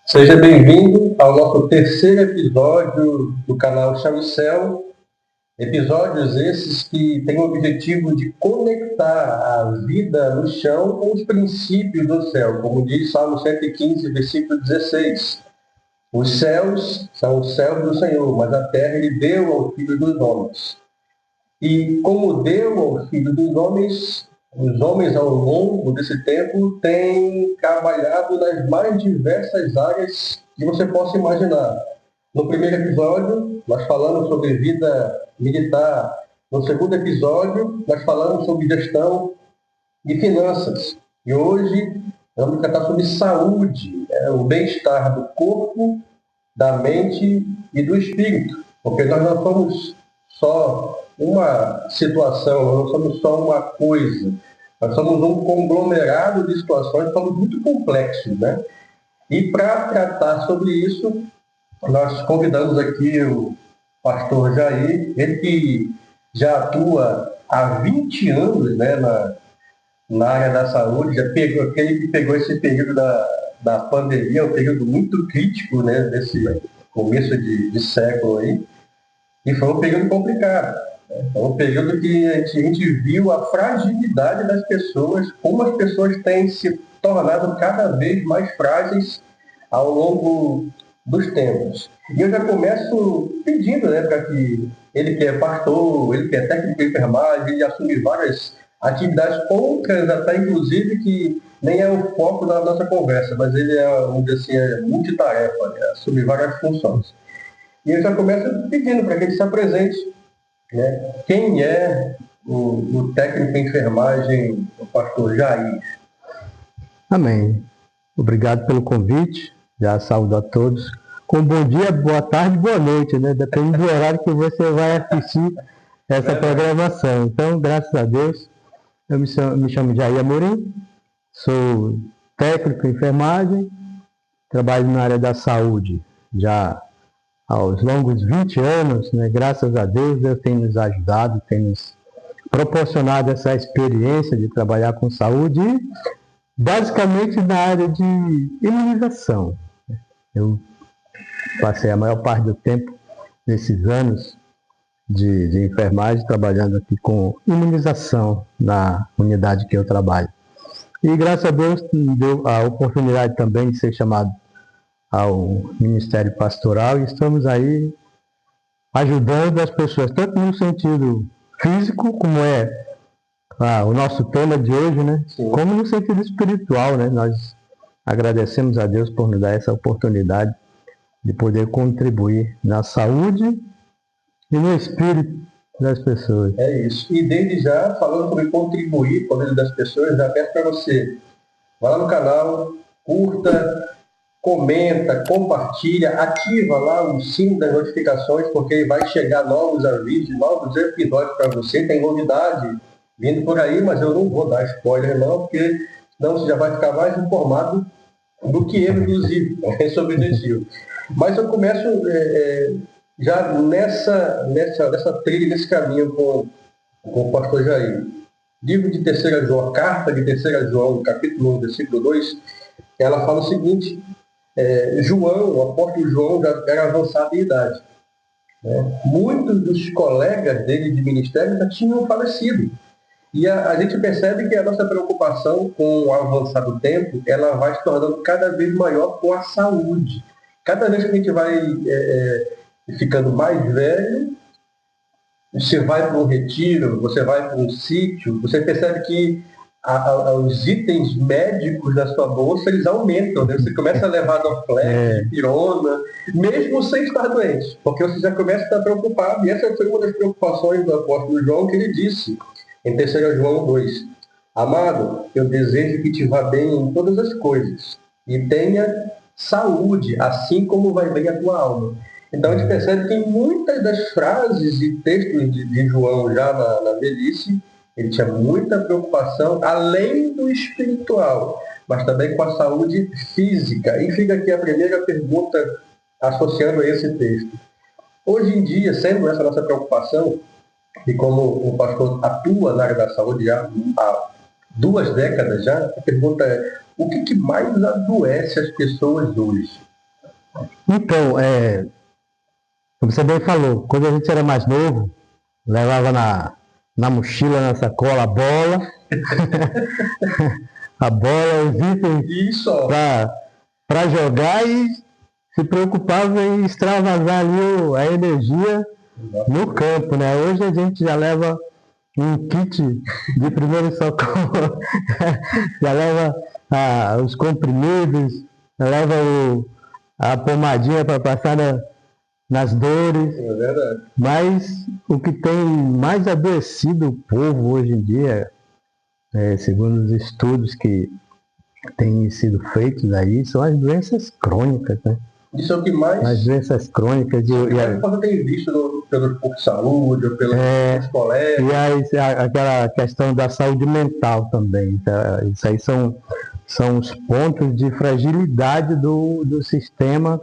Seja bem-vindo ao nosso terceiro episódio do canal Chão e Céu. Episódios esses que têm o objetivo de conectar a vida no chão com os princípios do céu, como diz Salmo 115, versículo 16. Os céus são os céus do Senhor, mas a terra ele deu ao Filho dos homens. E como deu ao Filho dos homens, os homens ao longo desse tempo têm trabalhado nas mais diversas áreas que você possa imaginar. No primeiro episódio, nós falamos sobre vida militar. No segundo episódio, nós falamos sobre gestão e finanças. E hoje, vamos tratar sobre saúde, o bem-estar do corpo, da mente e do espírito. Porque nós não somos só uma situação, nós não somos só uma coisa. Nós somos um conglomerado de situações, somos muito complexos, né? E para tratar sobre isso, nós convidamos aqui o pastor Jair, ele que já atua há 20 anos, né, na área da saúde, já pegou, aquele que pegou esse período da pandemia, um período muito crítico, né, desse começo de século aí, e foi um período complicado. É um período que a gente viu a fragilidade das pessoas, como as pessoas têm se tornado cada vez mais frágeis ao longo dos tempos. E eu já começo pedindo, né, para que ele que é pastor, ele que é técnico de enfermagem, ele assume várias atividades, poucas até inclusive que nem é o foco da nossa conversa, mas ele é, vamos dizer assim, é multitarefa, né, assume várias funções. E eu já começo pedindo para que ele se apresente, né? Quem é o técnico em enfermagem, o pastor Jair? Amém. Obrigado pelo convite. Já saúdo a todos. Com bom dia, boa tarde, boa noite, né? Depende do horário que você vai assistir essa programação. Então, graças a Deus, eu me chamo Jair Amorim, sou técnico em enfermagem, trabalho na área da saúde já aos longos 20 anos, né? Graças a Deus, Deus tem nos ajudado, tem nos proporcionado essa experiência de trabalhar com saúde, basicamente na área de imunização. Eu passei a maior parte do tempo, nesses anos de enfermagem, trabalhando aqui com imunização na unidade que eu trabalho. E graças a Deus, me deu a oportunidade também de ser chamado ao Ministério Pastoral e estamos aí ajudando as pessoas, tanto no sentido físico, como é o nosso tema de hoje, né? Sim. Como no sentido espiritual, né? Nós agradecemos a Deus por nos dar essa oportunidade de poder contribuir na saúde e no espírito das pessoas. É isso. E desde já, falando sobre contribuir com a vida das pessoas, já peço para você, vá lá no canal, curta, comenta, compartilha, ativa lá o sino das notificações, porque vai chegar novos avisos, novos episódios para você. Tem novidade vindo por aí, mas eu não vou dar spoiler não, porque senão você já vai ficar mais informado do que eu, inclusive. Esse é o objetivo. Mas eu começo já nessa trilha, nesse caminho com o pastor Jair. Livro de 3 João, carta de 3 João, capítulo 1, versículo 2, ela fala o seguinte: João, o apóstolo João, já era avançado em idade. Né? Muitos dos colegas dele de ministério já tinham falecido. E a gente percebe que a nossa preocupação com o avançar do tempo, ela vai se tornando cada vez maior com a saúde. Cada vez que a gente vai ficando mais velho, você vai para um retiro, você vai para um sítio, você percebe que os itens médicos da sua bolsa, eles aumentam, né? Você começa a levar Doflex, pirona, mesmo sem estar doente, porque você já começa a estar preocupado, e essa foi uma das preocupações do apóstolo João, que ele disse em 3 João 2, amado, eu desejo que te vá bem em todas as coisas, e tenha saúde, assim como vai bem a tua alma. Então a gente percebe que em muitas das frases e textos de João já na velhice, ele tinha muita preocupação, além do espiritual, mas também com a saúde física. E fica aqui a primeira pergunta associando a esse texto. Hoje em dia, sendo essa nossa preocupação, e como o pastor atua na área da saúde já há 2 décadas já, a pergunta é: o que mais adoece as pessoas hoje? Então, como você bem falou, quando a gente era mais novo, levava na mochila, na sacola, a bola, os itens para jogar e se preocupava em extravasar ali a energia no campo, né? Hoje a gente já leva um kit de primeiro socorro, já leva os comprimidos, já leva a pomadinha para passar nas dores. É verdade. Mas o que tem mais adoecido o povo hoje em dia, segundo os estudos que têm sido feitos aí, são as doenças crônicas, né? Isso é o que mais... As doenças crônicas. Quando tem visto pelos postos de saúde, ou pelos colegas. E aquela questão da saúde mental também. Tá? Isso aí são os pontos de fragilidade do sistema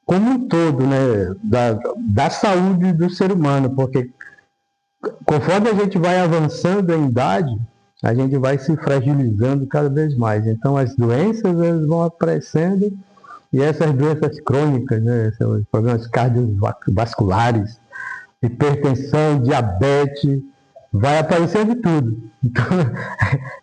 como um todo, né? Da saúde do ser humano, porque conforme a gente vai avançando em idade, a gente vai se fragilizando cada vez mais. Então as doenças elas vão aparecendo, e essas doenças crônicas, né? Os problemas cardiovasculares, hipertensão, diabetes, vai aparecendo de tudo. Então,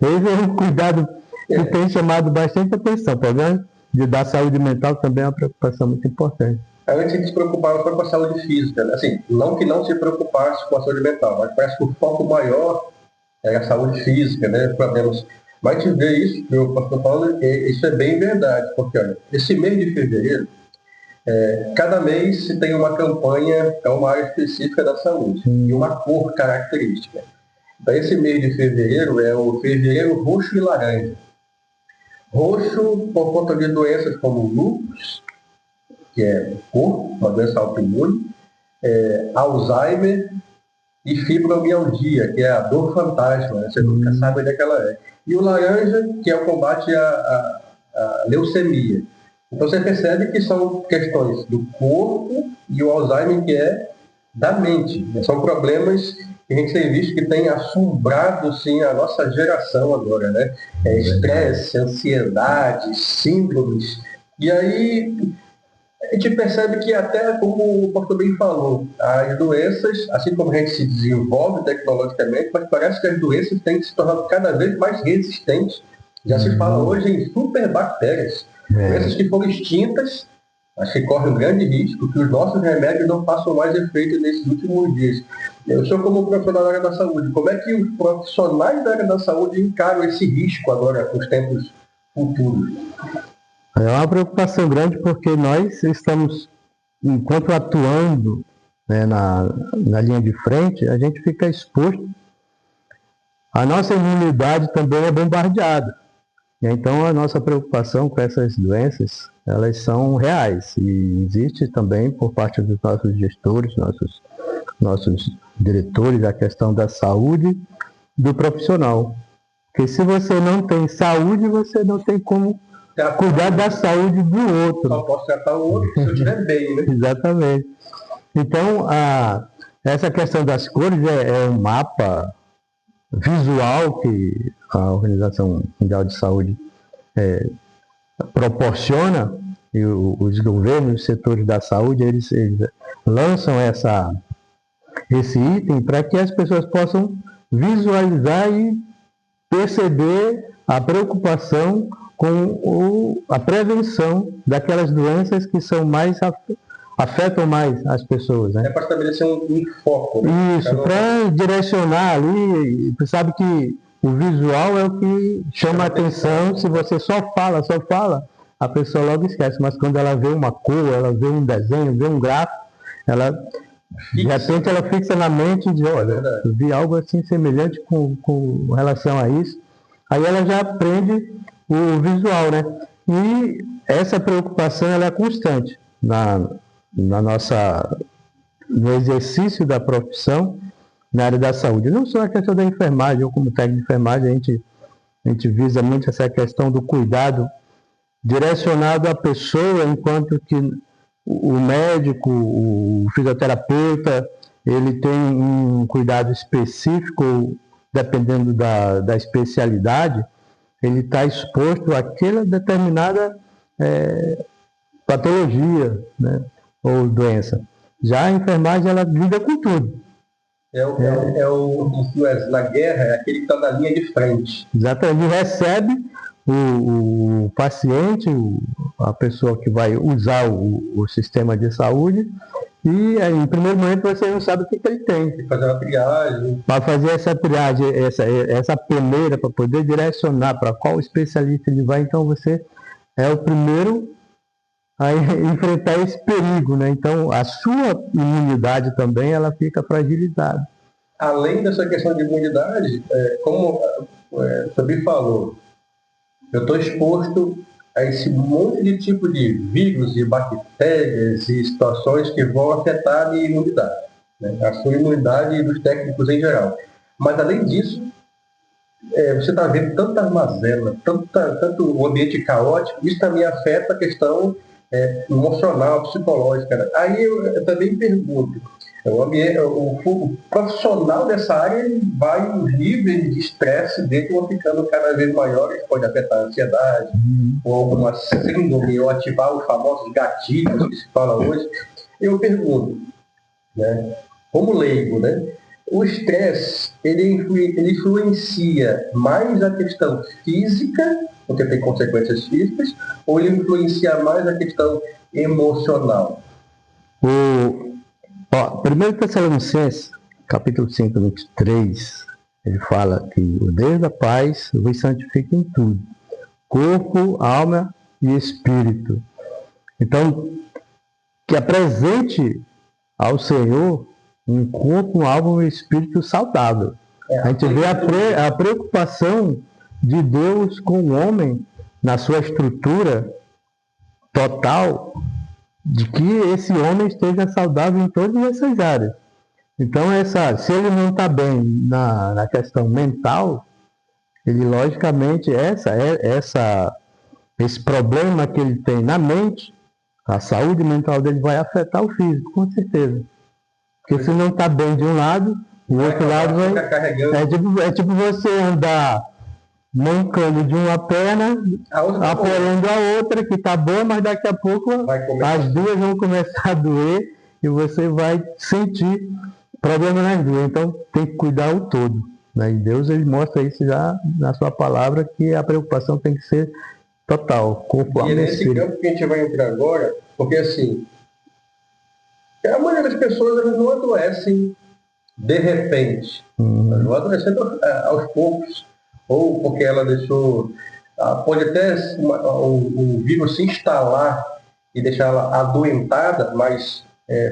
esse é um cuidado que tem chamado bastante atenção. O problema da saúde mental também é uma preocupação muito importante. Antes a gente se preocupava só com a saúde física, né? Assim, não que não se preocupasse com a saúde mental, mas parece que o foco maior é a saúde física, né? Problemas. Mas te ver isso, que eu estou falando, isso é bem verdade, porque olha, esse mês de fevereiro, cada mês se tem uma campanha, uma área específica da saúde, e uma cor característica. Então esse mês de fevereiro é o fevereiro roxo e laranja. Roxo por conta de doenças como lúpus, que é corpo, uma doença autoimune, Alzheimer e fibromialgia, que é a dor fantasma, né? Você nunca sabe onde é que ela é. E o laranja, que é o combate à leucemia. Então você percebe que são questões do corpo e o Alzheimer, que é da mente. São problemas que a gente tem visto que tem assombrado, sim, a nossa geração agora, né? Estresse, ansiedade, síndromes. E aí a gente percebe que até, como o pastor bem falou, as doenças, assim como a gente se desenvolve tecnologicamente, mas parece que as doenças têm se tornado cada vez mais resistentes. Já se fala hoje em superbactérias. Doenças que foram extintas, acho que correm um grande risco que os nossos remédios não façam mais efeito nesses últimos dias. Eu sou como profissional da área da saúde. Como é que os profissionais da área da saúde encaram esse risco agora, nos tempos futuros? É uma preocupação grande, porque nós estamos, enquanto atuando, né, na linha de frente, a gente fica exposto. A nossa imunidade também é bombardeada. Então, a nossa preocupação com essas doenças, elas são reais. E existe também, por parte dos nossos gestores, nossos diretores, a questão da saúde do profissional. Porque se você não tem saúde, você não tem como cuidar da saúde do outro. Só posso tratar o outro se eu estiver bem, né? Exatamente. Então, essa questão das cores é um mapa visual que a Organização Mundial de Saúde proporciona, e os governos, os setores da saúde, eles lançam esse item para que as pessoas possam visualizar e perceber a preocupação com a prevenção daquelas doenças que são afetam mais as pessoas, né? É para estabelecer um foco. Né? Isso, para direcionar ali. Você sabe que o visual é o que chama a atenção. Se você só fala, a pessoa logo esquece. Mas quando ela vê uma cor, ela vê um desenho, vê um gráfico, de repente ela fixa na mente e diz, olha, eu vi algo assim semelhante com relação a isso. Aí ela já aprende o visual, né? E essa preocupação ela é constante no exercício da profissão na área da saúde. Não só a questão da enfermagem, eu como técnico de enfermagem, a gente visa muito essa questão do cuidado direcionado à pessoa, enquanto que o médico, o fisioterapeuta, ele tem um cuidado específico, dependendo da especialidade, ele está exposto àquela determinada patologia, né, ou doença. Já a enfermagem, ela lida com tudo. Na guerra, é aquele que está na linha de frente. Exatamente, ele recebe o paciente, a pessoa que vai usar o sistema de saúde, e aí, em primeiro momento você não sabe o que ele tem. Tem que fazer uma triagem. Para fazer essa triagem, essa peneira, para poder direcionar para qual especialista ele vai, então você é o primeiro a enfrentar esse perigo, né? Então a sua imunidade também, ela fica fragilizada. Além dessa questão de imunidade, como o Fabi falou, eu estou exposto a esse monte de tipo de vírus e bactérias e situações que vão afetar a minha imunidade, né? A sua imunidade e dos técnicos em geral. Mas, além disso, você está vendo tanta mazela, tanto o ambiente caótico, isso também afeta a questão emocional, psicológica, né? Aí eu também pergunto, o profissional dessa área, os níveis de estresse dele vão ficando cada vez maiores, pode afetar a ansiedade, ou alguma síndrome, ou ativar os famosos gatilhos que se fala hoje. Eu pergunto, né, como leigo, né, o estresse, ele influencia mais a questão física, porque tem consequências físicas, ou ele influencia mais a questão emocional? 1 Tessalonicenses, capítulo 5, 23, ele fala que o Deus da paz vos santifica em tudo, corpo, alma e espírito. Então, que apresente ao Senhor um corpo, uma alma e um espírito saudável. A gente vê a preocupação de Deus com o homem na sua estrutura total, de que esse homem esteja saudável em todas essas áreas. Então, se ele não está bem na questão mental, ele, logicamente, esse problema que ele tem na mente, a saúde mental dele vai afetar o físico, com certeza. Porque se não está bem de um lado, o outro lado vai... É tipo você andar mancando de uma perna, apoiando a outra, que está boa, mas daqui a pouco as duas vão começar a doer e você vai sentir problema nas duas. Então tem que cuidar o todo, né? E Deus, ele mostra isso já na sua palavra, que a preocupação tem que ser total, corpo, alma e espírito. E nesse campo que a gente vai entrar agora, porque assim, a maioria das pessoas, elas não adoecem de repente, elas vão adoecendo aos poucos, ou porque ela deixou, pode até o vírus se instalar e deixar ela adoentada, mas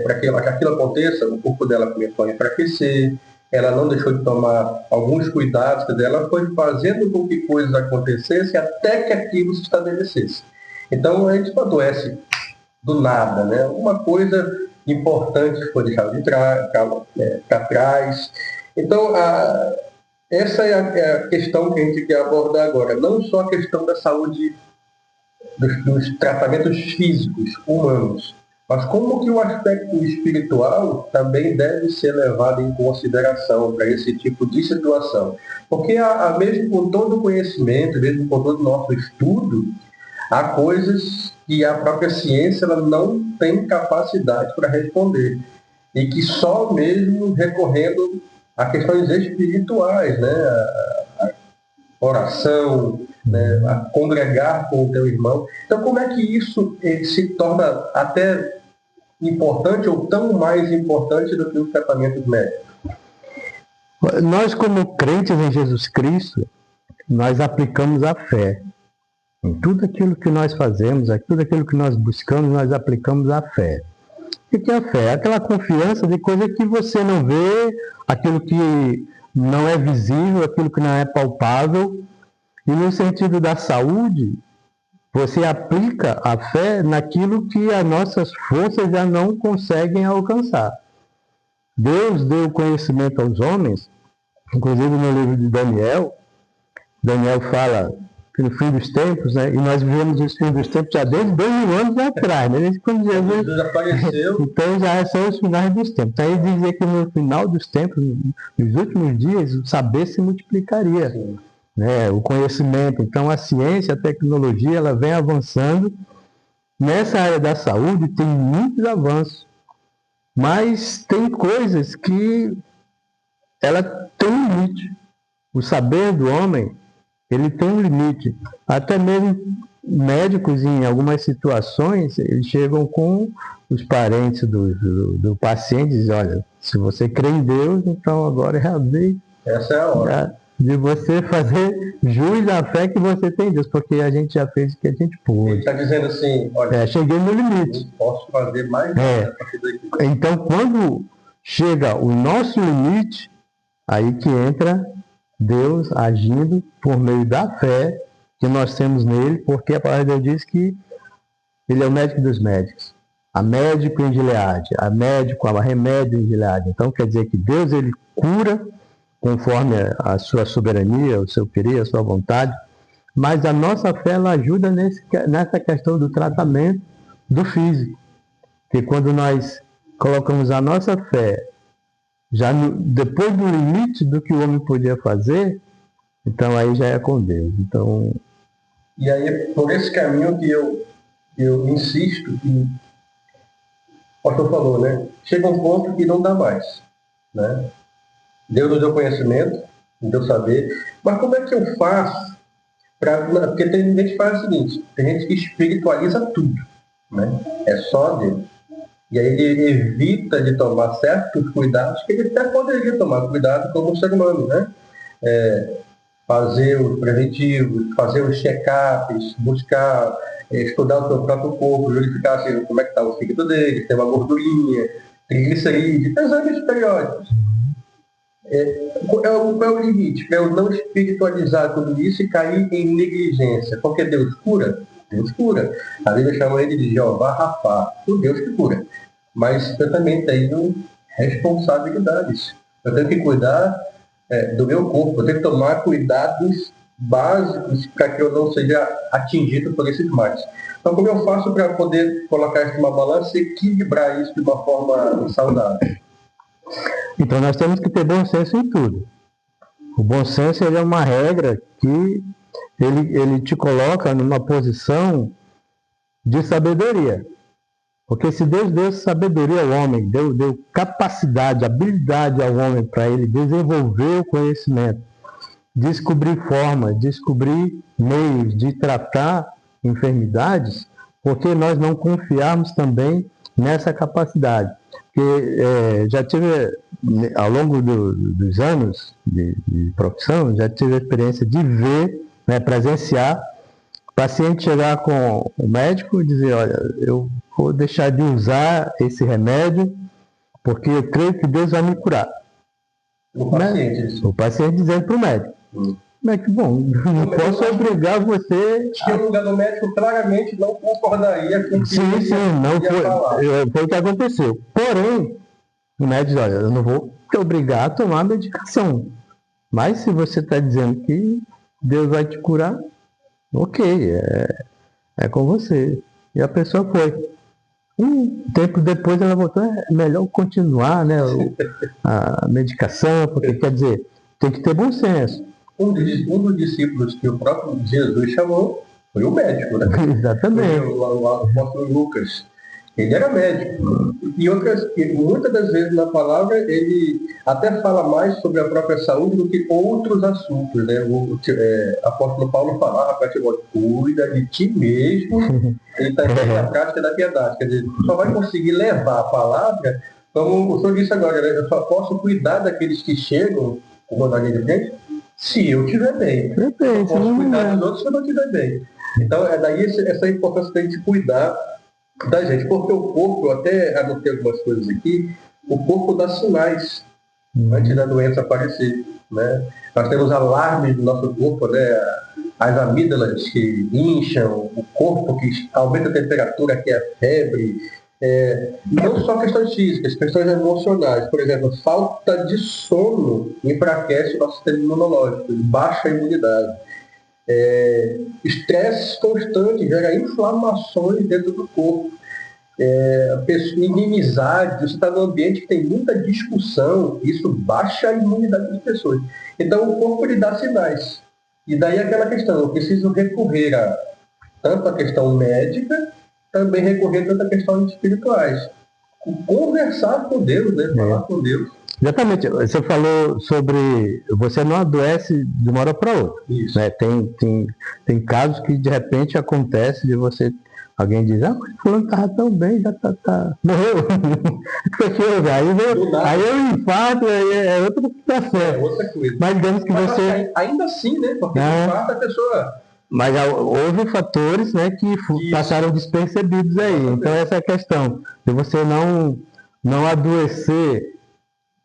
para que aquilo aconteça, o corpo dela começou a enfraquecer, ela não deixou de tomar alguns cuidados, quer dizer, ela foi fazendo com que coisas acontecessem até que aquilo se estabelecesse. Então a gente não adoece do nada, né? Uma coisa importante foi deixada para trás. Então, essa é a questão que a gente quer abordar agora. Não só a questão da saúde, dos tratamentos físicos, humanos, mas como que o aspecto espiritual também deve ser levado em consideração para esse tipo de situação. Porque, mesmo com todo o conhecimento, mesmo com todo o nosso estudo, há coisas que a própria ciência ela não tem capacidade para responder. E que só mesmo recorrendo a questões espirituais, né? A oração, né? A congregar com o teu irmão. Então, como é que isso se torna até importante ou tão mais importante do que os tratamentos médicos? Nós, como crentes em Jesus Cristo, nós aplicamos a fé. Em tudo aquilo que nós fazemos, em tudo aquilo que nós buscamos, nós aplicamos a fé. O que é a fé? É aquela confiança de coisa que você não vê, aquilo que não é visível, aquilo que não é palpável. E no sentido da saúde, você aplica a fé naquilo que as nossas forças já não conseguem alcançar. Deus deu conhecimento aos homens, inclusive no livro de Daniel fala que no fim dos tempos, né, e nós vivemos os fins dos tempos já desde 2000 anos atrás, né, desde quando Jesus apareceu. Então já são os finais dos tempos. Aí dizia que no final dos tempos, nos últimos dias, o saber se multiplicaria, né, o conhecimento. Então a ciência, a tecnologia, ela vem avançando nessa área da saúde tem muitos avanços, mas tem coisas que ela tem um limite. O saber do homem, ele tem um limite. Até mesmo médicos, em algumas situações, eles chegam com os parentes do paciente e dizem, olha, se você crê em Deus, então agora é a vez Essa é a hora de você fazer jus à fé que você tem em Deus, porque a gente já fez o que a gente Ele pôde. está dizendo assim, olha, Cheguei no limite. não posso fazer mais nada a partir daqui. Então, quando chega o nosso limite, aí que entra Deus agindo por meio da fé que nós temos nele, porque a palavra de Deus diz que ele é o médico dos médicos. Há médico em Gileade, há médico, há remédio em Gileade. Então quer dizer que Deus, ele cura conforme a sua soberania, o seu querer, a sua vontade, mas a nossa fé, ela ajuda nessa questão do tratamento do físico. Porque quando nós colocamos a nossa fé já depois do limite do que o homem podia fazer, então aí já é com Deus. Então... E aí, por esse caminho que eu insisto, que o pastor falou, né? Chega um ponto que não dá mais, né? Deus nos deu conhecimento, nos deu saber, mas como é que eu faço para... Porque tem gente que faz o seguinte, tem gente que espiritualiza tudo, né? É só Deus. E aí ele evita de tomar certos cuidados que ele até poderia tomar cuidado como ser humano, né? Fazer os preventivos, fazer os check-ups, buscar estudar o seu próprio corpo, verificar assim, como é que está o fígado dele, se tem uma gordurinha, triglicerídeos, exames periódicos. Qual é o limite? Para eu não espiritualizar tudo isso e cair em negligência. Porque Deus cura? Deus cura. A Bíblia chama ele de Jeová Rafá, o Deus que cura. Mas eu também tenho responsabilidades. Eu tenho que cuidar do meu corpo, eu tenho que tomar cuidados básicos para que eu não seja atingido por esses males. Então, como eu faço para poder colocar isso numa balança e equilibrar isso de uma forma saudável? Então, nós temos que ter bom senso em tudo. O bom senso, ele é uma regra que ele te coloca numa posição de sabedoria. Porque se Deus deu sabedoria ao homem, deu capacidade, habilidade ao homem para ele desenvolver o conhecimento, descobrir formas, descobrir meios de tratar enfermidades, porque nós não confiarmos também nessa capacidade? Porque já tive, ao longo dos anos de profissão, já tive a experiência de ver, presenciar, o paciente chegar com o médico e dizer, olha, eu vou deixar de usar esse remédio porque eu creio que Deus vai me curar. O paciente dizendo para o médico. Mas que bom, não posso obrigar você... Acho que o lugar do médico claramente não concordaria com o que foi o que aconteceu. Porém, o médico diz, olha, eu não vou te obrigar a tomar a medicação. Mas se você está dizendo que Deus vai te curar, ok, é com você. E a pessoa foi. Um tempo depois ela voltou, é melhor continuar, né, a medicação, porque quer dizer, tem que ter bom senso. Um dos discípulos que o próprio Jesus chamou foi o médico, né? Exatamente. O apóstolo Lucas. Ele era médico. E muitas das vezes na palavra ele até fala mais sobre a própria saúde do que outros assuntos, né? O apóstolo Paulo falava para Timóteo, cuida de ti mesmo. Ele está em a prática da piedade. Quer dizer, só vai conseguir levar a palavra, como o senhor disse agora, né? Eu só posso cuidar daqueles que chegam com a linha de frente se eu estiver bem. Eu posso cuidar dos outros se eu não estiver bem. Então, é daí essa importância da gente cuidar da gente, porque o corpo, eu até anotei algumas coisas aqui, o corpo dá sinais antes da doença aparecer, né? Nós temos alarmes do nosso corpo, né? As amígdalas que incham, o corpo que aumenta a temperatura, que é a febre, não só questões físicas, questões emocionais. Por exemplo, falta de sono enfraquece o nosso sistema imunológico, baixa a imunidade. Estresse constante gera inflamações dentro do corpo. Inimizade, você está num ambiente que tem muita discussão, isso baixa a imunidade das pessoas. Então o corpo lhe dá sinais. E daí aquela questão, eu preciso recorrer tanto à questão médica, também recorrer a tantas questões espirituais. Conversar com Deus, né? Falar com Deus. Exatamente. Você falou sobre você não adoece de uma hora para outra. Isso. Né? Tem casos que de repente acontece de você. Alguém diz, mas fulano estava tão bem, já morreu. Aí eu infarto, é outra situação. É outra coisa. Mas digamos que você. Ainda assim, né? Porque no infarto a pessoa. Mas houve fatores, né, que passaram despercebidos aí. Então essa é a questão. De você não adoecer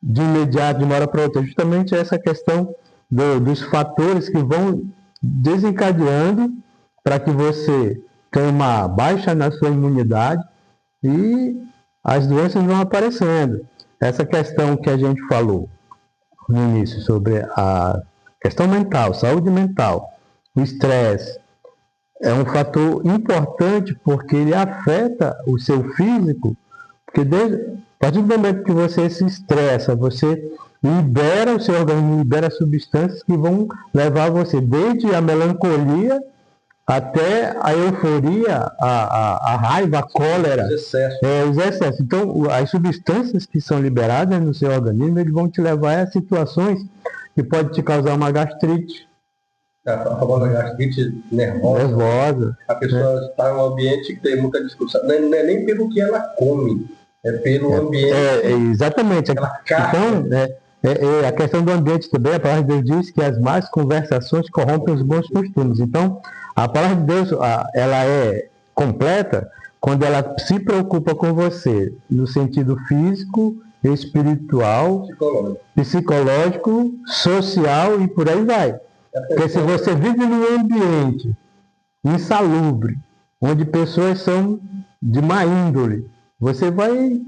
de imediato, de uma hora para outra. Justamente essa questão dos fatores que vão desencadeando para que você tem uma baixa na sua imunidade e as doenças vão aparecendo. Essa questão que a gente falou no início sobre a questão mental, saúde mental, o estresse, é um fator importante porque ele afeta o seu físico, porque a partir do momento que você se estressa, você libera o seu organismo, libera substâncias que vão levar você desde a melancolia até a euforia, a raiva, a cólera, os excessos. Então, as substâncias que são liberadas no seu organismo, eles vão te levar a situações que podem te causar uma gastrite. A famosa gastrite nervosa. A pessoa está em um ambiente que tem muita discussão. Não é nem pelo que ela come, é pelo ambiente. Exatamente. Então, a questão do ambiente também, a palavra de Deus diz que as más conversações corrompem os bons costumes. Então, a palavra de Deus, ela é completa quando ela se preocupa com você no sentido físico, espiritual, psicológico, social e por aí vai. Porque se você vive num ambiente insalubre, onde pessoas são de má índole, você vai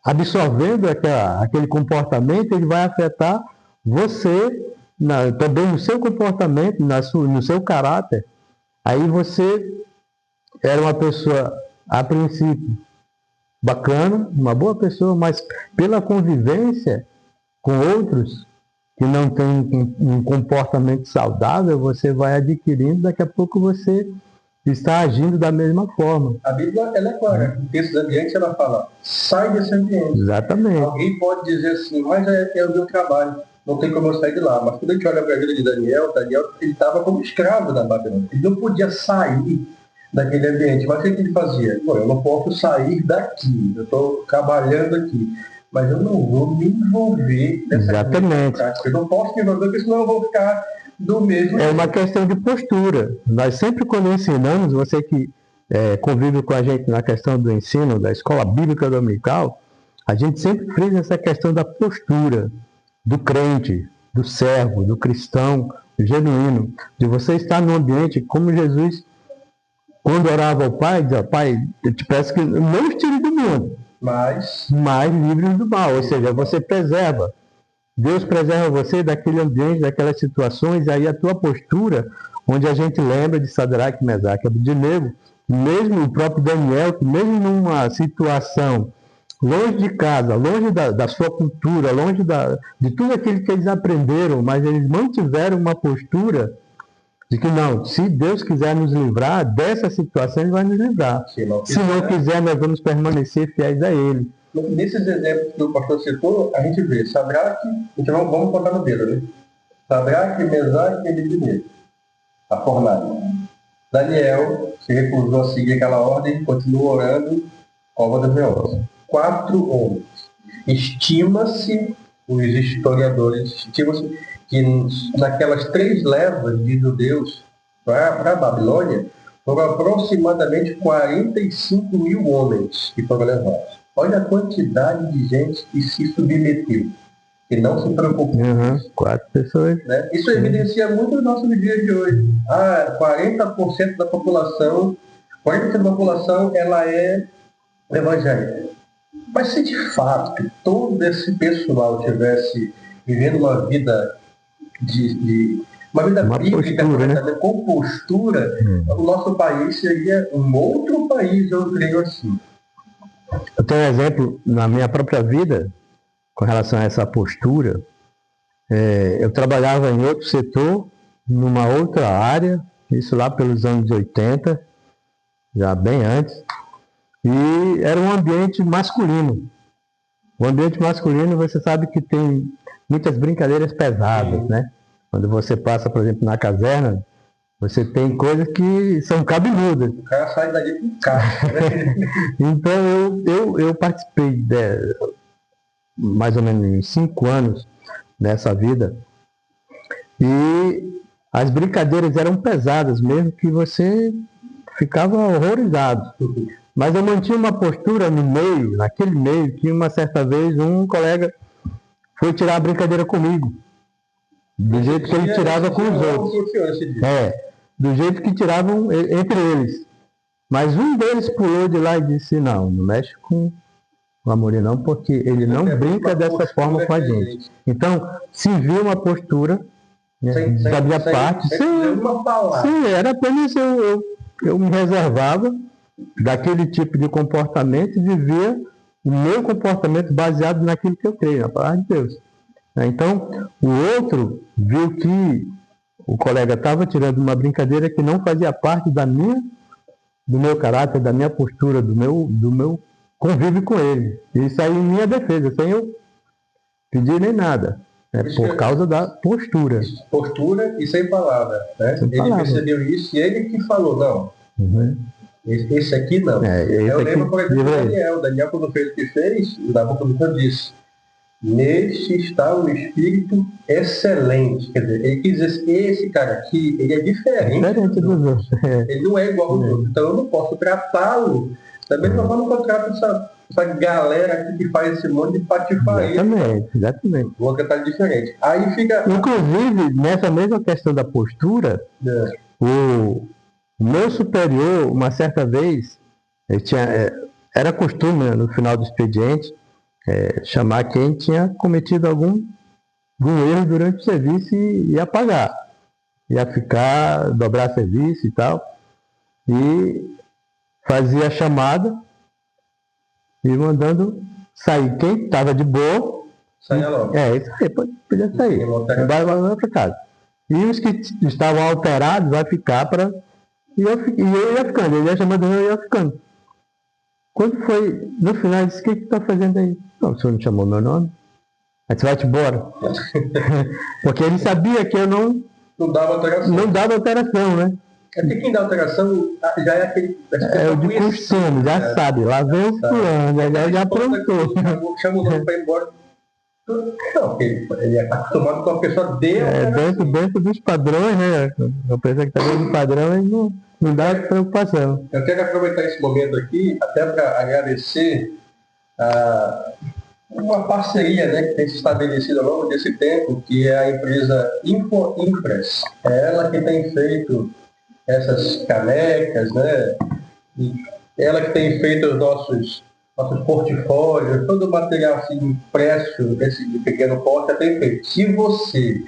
absorvendo aquele comportamento, ele vai afetar você também no seu comportamento, no seu caráter. Aí você era uma pessoa, a princípio, bacana, uma boa pessoa, mas pela convivência com outros que não têm um comportamento saudável, você vai adquirindo, daqui a pouco você está agindo da mesma forma. A Bíblia, ela é clara. Em textos ambientes, ela fala, sai desse ambiente. Exatamente. Alguém pode dizer assim, mas é o meu trabalho, não tem como eu sair de lá. Mas quando a gente olha para a vida de Daniel, ele estava como escravo na Babilônia. Ele não podia sair daquele ambiente. Mas o que ele fazia? Bom, eu não posso sair daqui, eu estou trabalhando aqui, mas eu não vou me envolver nessa prática. Eu não posso me envolver, porque senão eu vou ficar do mesmo jeito. É uma questão de postura. Nós sempre, quando ensinamos, você que convive com a gente na questão do ensino, da escola bíblica dominical, a gente sempre frisa essa questão da postura do crente, do servo, do cristão, do genuíno, de você estar num ambiente como Jesus, quando orava ao Pai, dizia, Pai, eu te peço que não os tire do mundo, mas livre do mal, ou seja, você preserva. Deus preserva você daquele ambiente, daquelas situações, e aí a tua postura, onde a gente lembra de Sadraque, Mesaque e Abednego, mesmo o próprio Daniel, que mesmo numa situação longe de casa, longe da sua cultura, longe de tudo aquilo que eles aprenderam, mas eles mantiveram uma postura de que não, se Deus quiser nos livrar dessa situação, Ele vai nos livrar. Se não quiser, nós vamos permanecer fiéis a Ele. Nesses exemplos que o pastor citou, a gente vê Sadraque, então vamos contar no dedo, né? Sadraque, Mesaque e Abednego, a fornalha. Daniel se recusou a seguir aquela ordem, continuou orando, cova das leões. 4 homens. Estima-se, os historiadores, que naquelas 3 levas de judeus para a Babilônia, foram aproximadamente 45 mil homens que foram levados. Olha a quantidade de gente que se submeteu, que não se preocupou. 4 pessoas. Né? Isso evidencia muito no nosso dia de hoje. 40% da população, ela é evangélica. Mas se de fato todo esse pessoal estivesse vivendo uma vida bíblica, postura, né? Com postura, o nosso país seria um outro país, eu creio assim. Eu tenho um exemplo na minha própria vida, com relação a essa postura. Eu trabalhava em outro setor, numa outra área, isso lá pelos anos 80, já bem antes. E era um ambiente masculino. O ambiente masculino, você sabe que tem muitas brincadeiras pesadas, né? Quando você passa, por exemplo, na caserna, você tem coisas que são cabeludas. O cara sai dali com carro, né? Então, eu participei de mais ou menos 5 anos nessa vida. E as brincadeiras eram pesadas, mesmo que você ficava horrorizado. Mas eu mantinha uma postura no meio, naquele meio, que uma certa vez um colega foi tirar a brincadeira comigo. Do jeito que ele tirava com os outros. Do jeito que tiravam entre eles. Mas um deles pulou de lá e disse, não mexe com o Amorim não, porque ele não brinca dessa forma com a gente. Então, se viu uma postura, né, da minha parte, sim, era apenas eu me reservava daquele tipo de comportamento e vivia o meu comportamento baseado naquilo que eu creio, na palavra de Deus. Então, o outro viu que o colega estava tirando uma brincadeira que não fazia parte do meu caráter, da minha postura, do meu convívio com ele. Isso aí em minha defesa, sem eu pedir nem nada. Por causa da postura. Postura e sem palavra. Né? Ele percebeu isso e ele que falou, não. Esse aqui não. Eu lembro, por exemplo, do Daniel, quando fez o que fez, o Nabucodonosor disse, neste está um espírito excelente. Quer dizer, ele quis dizer, esse cara aqui, ele é diferente dos outros. Ele não é igual aos outros. Então eu não posso tratá-lo da mesma forma que eu trato essa galera aqui que faz esse monte de patifaria. Exatamente. Vou tratar diferente. Aí fica... Inclusive, nessa mesma questão da postura, o meu superior, uma certa vez, era costume, no final do expediente, chamar quem tinha cometido algum erro durante o serviço e ia pagar. Ia dobrar serviço e tal. E fazia a chamada e mandando sair. Quem estava de boa... Saia logo. Isso aí, podia sair. Vai para casa. E os que estavam alterados vai ficar para... E eu ia ficando, ele ia chamando, eu ia ficando. Quando foi, no final, ele disse, o que você está fazendo aí? Não, o senhor não chamou meu nome? Aí você vai-te embora. Porque ele sabia que eu não dava alteração, né? Porque quem dá alteração já é aquele... o de costume, já sabe. Lá vem o fulano, já aprontou. Chama o nome para ir embora. Não, ele é acostumado com a pessoa dentro dos padrões, né? A pessoa que está dentro do padrão, ele não dá preocupação. Eu quero aproveitar esse momento aqui, até para agradecer uma parceria, né, que tem se estabelecido ao longo desse tempo, que é a empresa InfoImpress. É ela que tem feito essas canecas, né? E ela que tem feito os nossos portfólios, todo o material assim, impresso desse pequeno porte tem feito. Se você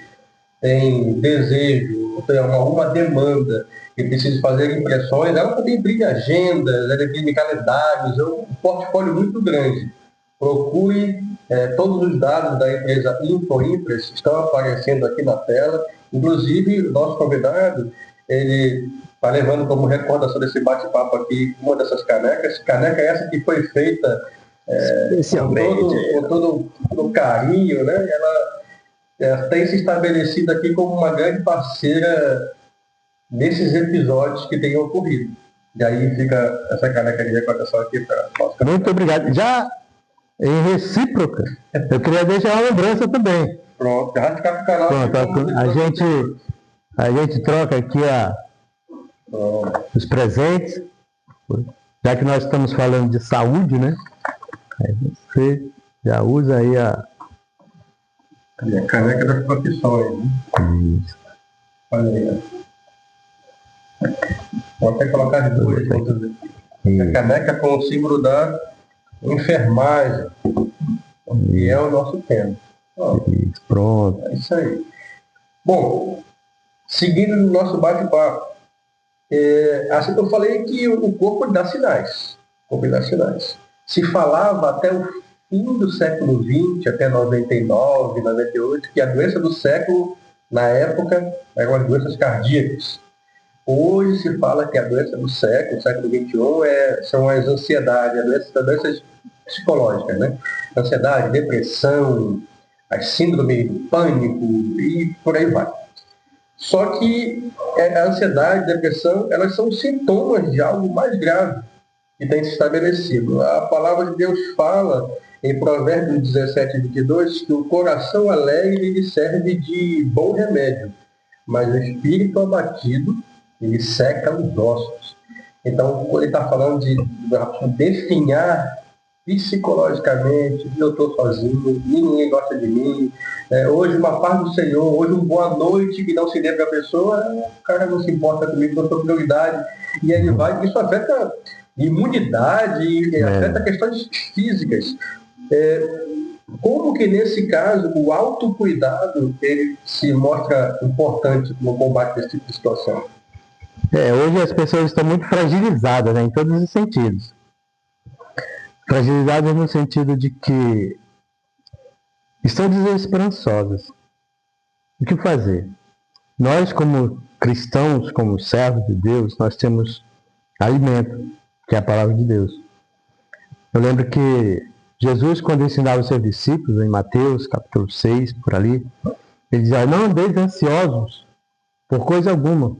tem desejo, tem alguma demanda que precisa fazer impressões, ela também imprime agendas, ela imprime calendários, é um portfólio muito grande. Procure todos os dados da empresa InfoImpress, estão aparecendo aqui na tela. Inclusive, o nosso convidado, ele está levando como recordação desse bate-papo aqui uma dessas canecas. Caneca essa que foi feita com todo o carinho, né? Ela tem se estabelecido aqui como uma grande parceira nesses episódios que têm ocorrido. E aí fica essa caneca de recordação aqui para nós. Muito obrigado. Já em recíproca, eu queria deixar uma lembrança também. Pronto, já ficar com o canal. Pronto, a gente troca aqui os presentes, já que nós estamos falando de saúde, né? Aí você já usa aí a caneca das profissões, né? Isso. Olha aí. Vou até colocar as duas juntas aqui. A caneca com o símbolo da enfermagem, que é o nosso tema. Pronto. É isso aí. Bom, seguindo no nosso bate-papo, assim eu falei que o corpo dá sinais. O corpo dá sinais. Se falava até o fim do século XX, até 99, 98, que a doença do século, na época, eram as doenças cardíacas. Hoje se fala que a doença do século XXI, são as ansiedades, as doenças psicológicas, né? Ansiedade, depressão, as síndromes do pânico e por aí vai. Só que a ansiedade, a depressão, elas são sintomas de algo mais grave que tem se estabelecido. A palavra de Deus fala em Provérbios 17:22 que o coração alegre lhe serve de bom remédio, mas o espírito abatido ele seca os ossos. Então, quando ele está falando de definhar psicologicamente, eu estou sozinho, ninguém gosta de mim, hoje uma paz do Senhor, hoje uma boa noite que não se dê para a pessoa, o cara não se importa comigo, não sou prioridade, e aí vai, isso afeta imunidade, afeta questões físicas. Como que nesse caso o autocuidado ele se mostra importante no combate desse tipo de situação? Hoje as pessoas estão muito fragilizadas, né, em todos os sentidos. Fragilizadas no sentido de que estão desesperançosas. O que fazer? Nós, como cristãos, como servos de Deus, nós temos alimento, que é a palavra de Deus. Eu lembro que Jesus, quando ensinava os seus discípulos, em Mateus, capítulo 6, por ali, ele dizia, não andeis ansiosos por coisa alguma.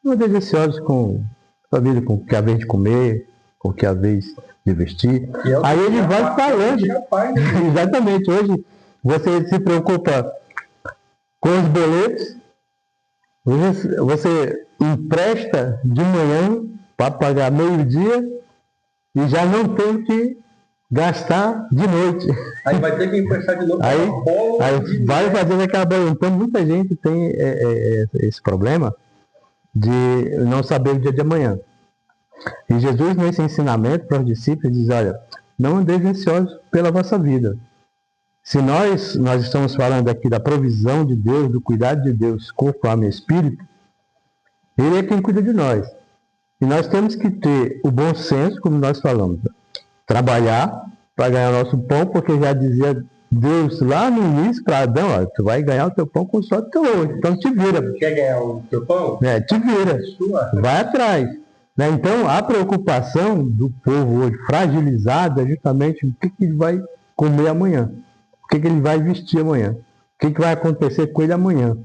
Não andeis ansiosos com a vida, com o que haver de comer, com o que haver de vestir. Aí ele vai falando. Exatamente. Hoje você se preocupa com os boletos, você empresta de manhã para pagar meio-dia e já não tem que gastar de noite. Aí vai ter que emprestar de novo. Aí vai fazendo aquela bola. Então muita gente tem esse problema de não saber o dia de amanhã. E Jesus, nesse ensinamento para os discípulos, diz, olha, não andeis ansiosos pela vossa vida. Se nós estamos falando aqui da provisão de Deus, do cuidado de Deus, corpo, alma e espírito, Ele é quem cuida de nós. E nós temos que ter o bom senso, como nós falamos, trabalhar para ganhar o nosso pão, porque já dizia Deus lá no início para Adão, ó, tu vai ganhar o teu pão com só teu olho, então te vira. Quer ganhar o teu pão? Te vira, vai atrás. Né? Então, a preocupação do povo hoje fragilizado é justamente o que ele vai comer amanhã, o que ele vai vestir amanhã, o que vai acontecer com ele amanhã.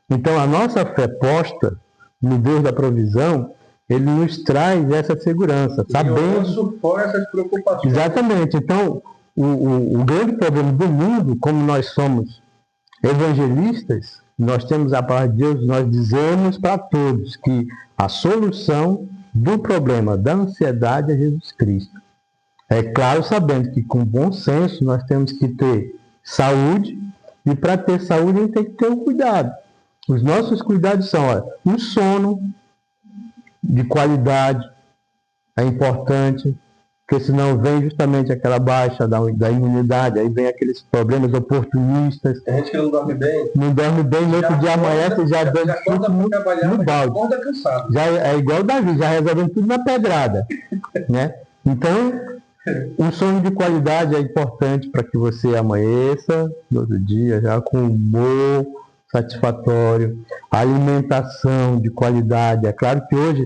Então, a nossa fé posta no Deus da provisão, ele nos traz essa segurança, sabendo fora essas preocupações. Exatamente. Então, o grande problema do mundo, como nós somos evangelistas, nós temos a palavra de Deus, nós dizemos para todos que a solução do problema da ansiedade é Jesus Cristo. É claro, sabendo que com bom senso nós temos que ter saúde, e para ter saúde a gente tem que ter um cuidado. Os nossos cuidados são, o sono de qualidade é importante, porque senão vem justamente aquela baixa da imunidade, aí vem aqueles problemas oportunistas. Tem gente que não dorme bem. Não dorme bem, no outro dia amanhece já dando tudo no balde. Já é igual o Davi, já resolvendo tudo na pedrada. Né? Então, um sono de qualidade é importante para que você amanheça no outro dia já com humor satisfatório, alimentação de qualidade. É claro que hoje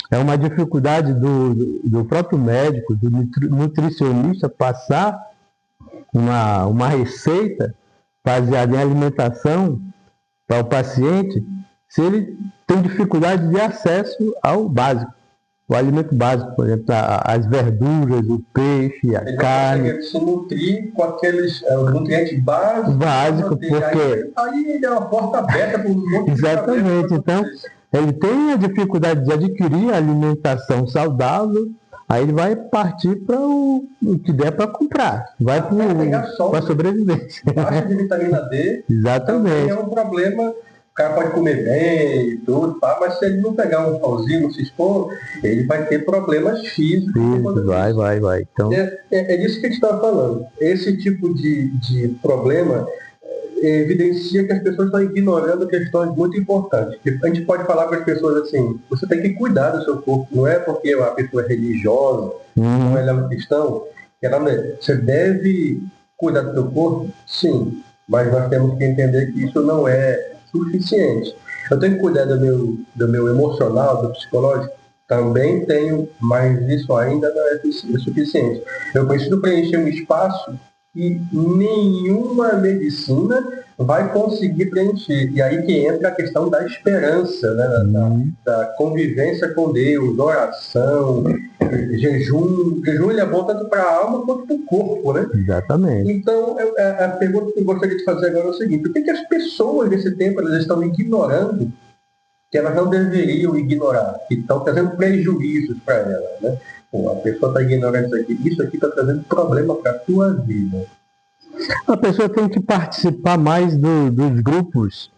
é uma dificuldade do próprio médico, do nutricionista, passar uma receita baseada em alimentação para o paciente, se ele tem dificuldade de acesso ao básico, o alimento básico, por exemplo, as verduras, o peixe, a carne. Ele se nutrir com aqueles nutrientes básicos. Básico, porque... Aí é uma porta aberta para um monte de... Exatamente, então... Ele tem a dificuldade de adquirir a alimentação saudável, aí ele vai partir para o que der para comprar. Vai para a sobrevivência. Baixa de vitamina D. Exatamente. É um problema. O cara pode comer bem e tudo, mas se ele não pegar um pauzinho, não se expor, ele vai ter problemas físicos. Isso, vai. Então... É disso que a gente estava falando. Esse tipo de problema evidencia que as pessoas estão ignorando questões muito importantes. A gente pode falar para as pessoas assim, você tem que cuidar do seu corpo, não é porque a pessoa é religiosa, não é um cristão, você deve cuidar do seu corpo, sim, mas nós temos que entender que isso não é suficiente. Eu tenho que cuidar do meu emocional, do psicológico? Também tenho, mas isso ainda não é suficiente. Eu preciso preencher um espaço que nenhuma medicina vai conseguir preencher. E aí que entra a questão da esperança, né? Da convivência com Deus, oração, jejum. O jejum ele é bom tanto para a alma quanto para o corpo, né? Exatamente. Então, a pergunta que eu gostaria de fazer agora é o seguinte: o que as pessoas nesse tempo elas estão ignorando que elas não deveriam ignorar, que estão trazendo prejuízos para elas, né? Pô, a pessoa está ignorando isso aqui está trazendo problema para a tua vida. A pessoa tem que participar mais dos grupos,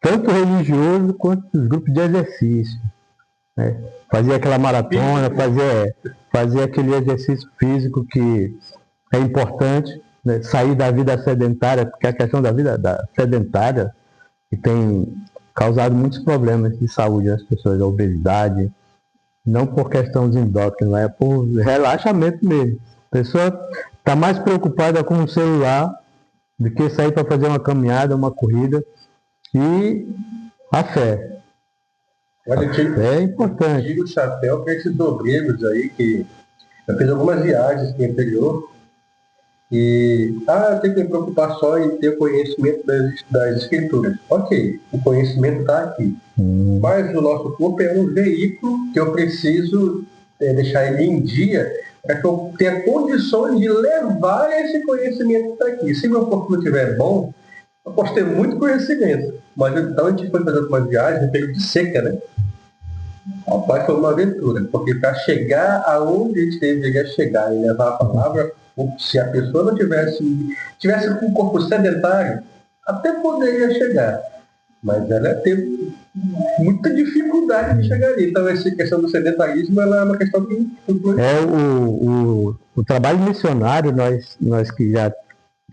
tanto religioso quanto dos grupos de exercício, né? Fazer aquela maratona, fazer aquele exercício físico que é importante, né? Sair da vida sedentária, porque a questão da vida sedentária que tem causado muitos problemas de saúde às pessoas, a obesidade, não por questões endócrinas, é por relaxamento mesmo. A pessoa está mais preocupada com o celular do que sair para fazer uma caminhada, uma corrida. E a fé. Olha, a fé é importante. Eu tiro o chapéu para esses obreiros aí que eu fiz algumas viagens para o interior. E eu tenho que me preocupar só em ter conhecimento das escrituras. Ok, o conhecimento está aqui. Mas o nosso corpo é um veículo que eu preciso deixar ele em dia para que eu tenha condições de levar esse conhecimento que está aqui. Se meu corpo não estiver bom, eu posso ter muito conhecimento. Mas então a gente foi fazer uma viagem, um período de seca, né? Rapaz, foi uma aventura, porque para chegar aonde a gente deveria chegar e levar a palavra, se a pessoa não tivesse com um corpo sedentário, até poderia chegar, mas ela teve muita dificuldade de chegar ali. Então essa questão do sedentarismo ela é uma questão que... O trabalho missionário, nós que já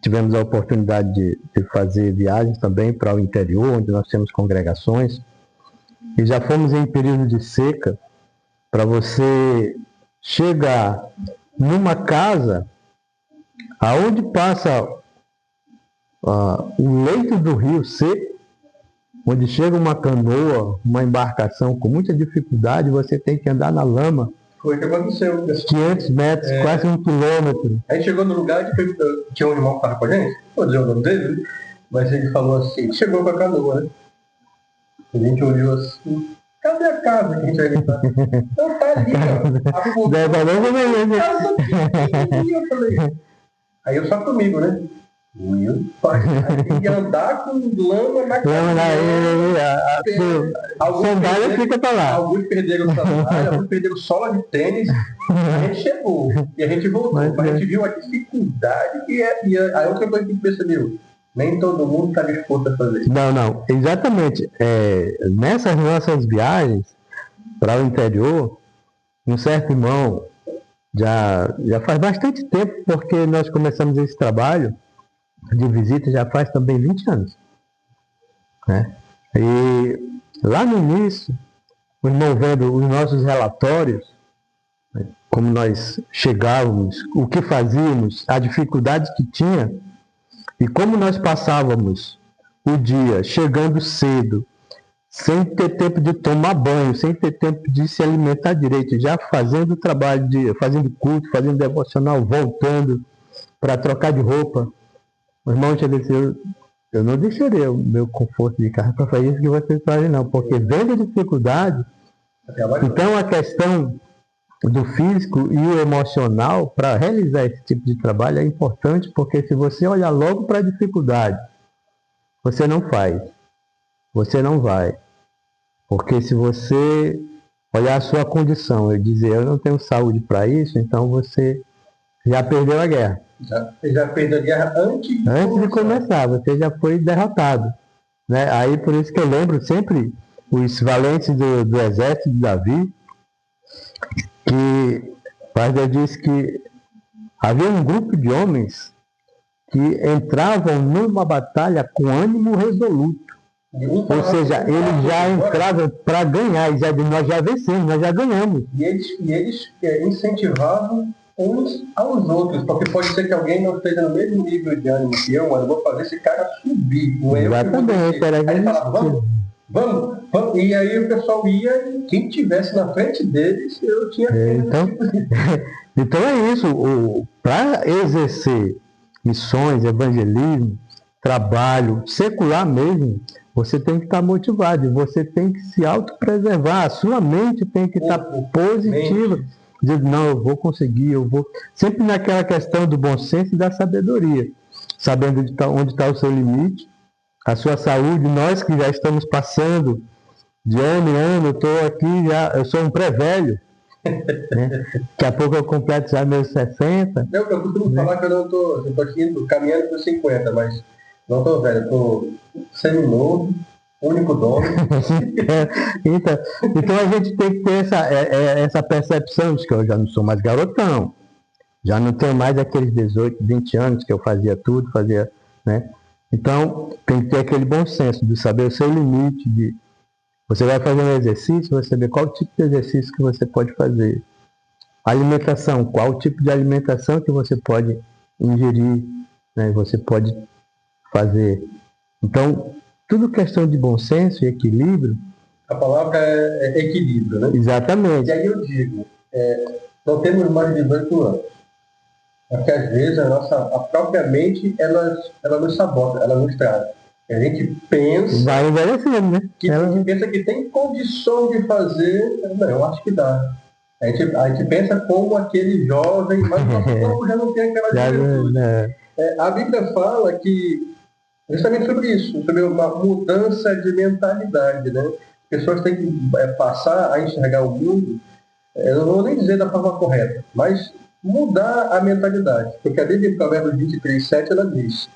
tivemos a oportunidade de fazer viagens também para o interior, onde nós temos congregações, e já fomos em período de seca. Para você chegar numa casa aonde passa o leito do rio seco, onde chega uma canoa, uma embarcação com muita dificuldade, você tem que andar na lama. Foi o que aconteceu. 500 metros, quase 1 quilômetro. Aí chegou no lugar que tinha um irmão que estava com a gente, vou dizer o nome dele, mas ele falou assim, chegou com a canoa, né? A gente olhou assim, cadê a casa que a gente vai visitar? Então tá ali, ó. Eu falei, aí eu só comigo, né? Meu pai, aí andar com lama na cara. Sandália fica pra lá. Alguns perderam sandália, alguns perderam sola de tênis. A gente chegou e a gente voltou. Mas a gente viu a dificuldade que é. E a outra coisa que a gente percebeu, nem todo mundo está disposto a fazer. Não, exatamente. Nessas nossas viagens para o interior, um certo irmão, já faz bastante tempo, porque nós começamos esse trabalho de visita já faz também 20 anos. Né? E lá no início, o irmão vendo os nossos relatórios, né, como nós chegávamos, o que fazíamos, a dificuldade que tinha, e como nós passávamos o dia chegando cedo, sem ter tempo de tomar banho, sem ter tempo de se alimentar direito, já fazendo trabalho, fazendo culto, fazendo devocional, voltando para trocar de roupa. O irmão tinha dito, eu não deixarei o meu conforto de casa para fazer isso que vocês fazem não, porque vendo a dificuldade, então a questão do físico e o emocional para realizar esse tipo de trabalho é importante, porque se você olhar logo para a dificuldade, você não faz, você não vai. Porque se você olhar a sua condição e dizer, eu não tenho saúde para isso, então você já perdeu a guerra. Já perdeu a guerra antes de começar, você já foi derrotado. Né? Aí por isso que eu lembro sempre os valentes do exército de Davi, que o pai disse que havia um grupo de homens que entravam numa batalha com ânimo resoluto. Ou seja, eles já entravam para ganhar, nós já vencemos, nós já ganhamos. E eles incentivavam uns aos outros, porque pode ser que alguém não esteja no mesmo nível de ânimo que eu, mas eu vou fazer esse cara subir. Não é? Exatamente, Aí ele falava, Vamos. E aí o pessoal ia e quem tivesse na frente deles, eu tinha... Então é isso. Para exercer missões, evangelismo, trabalho, secular mesmo, você tem que estar motivado, e você tem que se autopreservar, a sua mente tem que estar positiva, dizendo, não, eu vou conseguir, eu vou... Sempre naquela questão do bom senso e da sabedoria, sabendo onde está o seu limite, a sua saúde. Nós que já estamos passando de ano em ano, eu estou aqui, eu sou um pré-velho, né? Daqui a pouco eu completo já meus 60. Eu costumo falar que eu estou aqui caminhando para os 50, mas não estou velho, estou semi-novo, único dono. Então a gente tem que ter essa percepção de que eu já não sou mais garotão, já não tenho mais aqueles 18, 20 anos que eu fazia tudo, né? Então tem que ter aquele bom senso de saber o seu limite, você vai fazer um exercício, você saber qual tipo de exercício que você pode fazer. Alimentação, qual tipo de alimentação que você pode ingerir, né? Você pode fazer. Então, tudo questão de bom senso e equilíbrio. A palavra é equilíbrio, né? Exatamente. E aí eu digo, não temos mais de 18 anos. Porque às vezes a própria mente, ela nos sabota, ela nos traz. A gente pensa... Vai envelhecendo, né? A gente pensa que tem condição de fazer... Não, eu acho que dá. A gente pensa como aquele jovem, mas o nosso corpo já não tem aquela juventude. A Bíblia fala que justamente sobre isso, sobre uma mudança de mentalidade, né? Pessoas têm que passar a enxergar o mundo, eu não vou nem dizer da forma correta, mas mudar a mentalidade. Porque a Bíblia, em Provérbios 23:7, ela diz: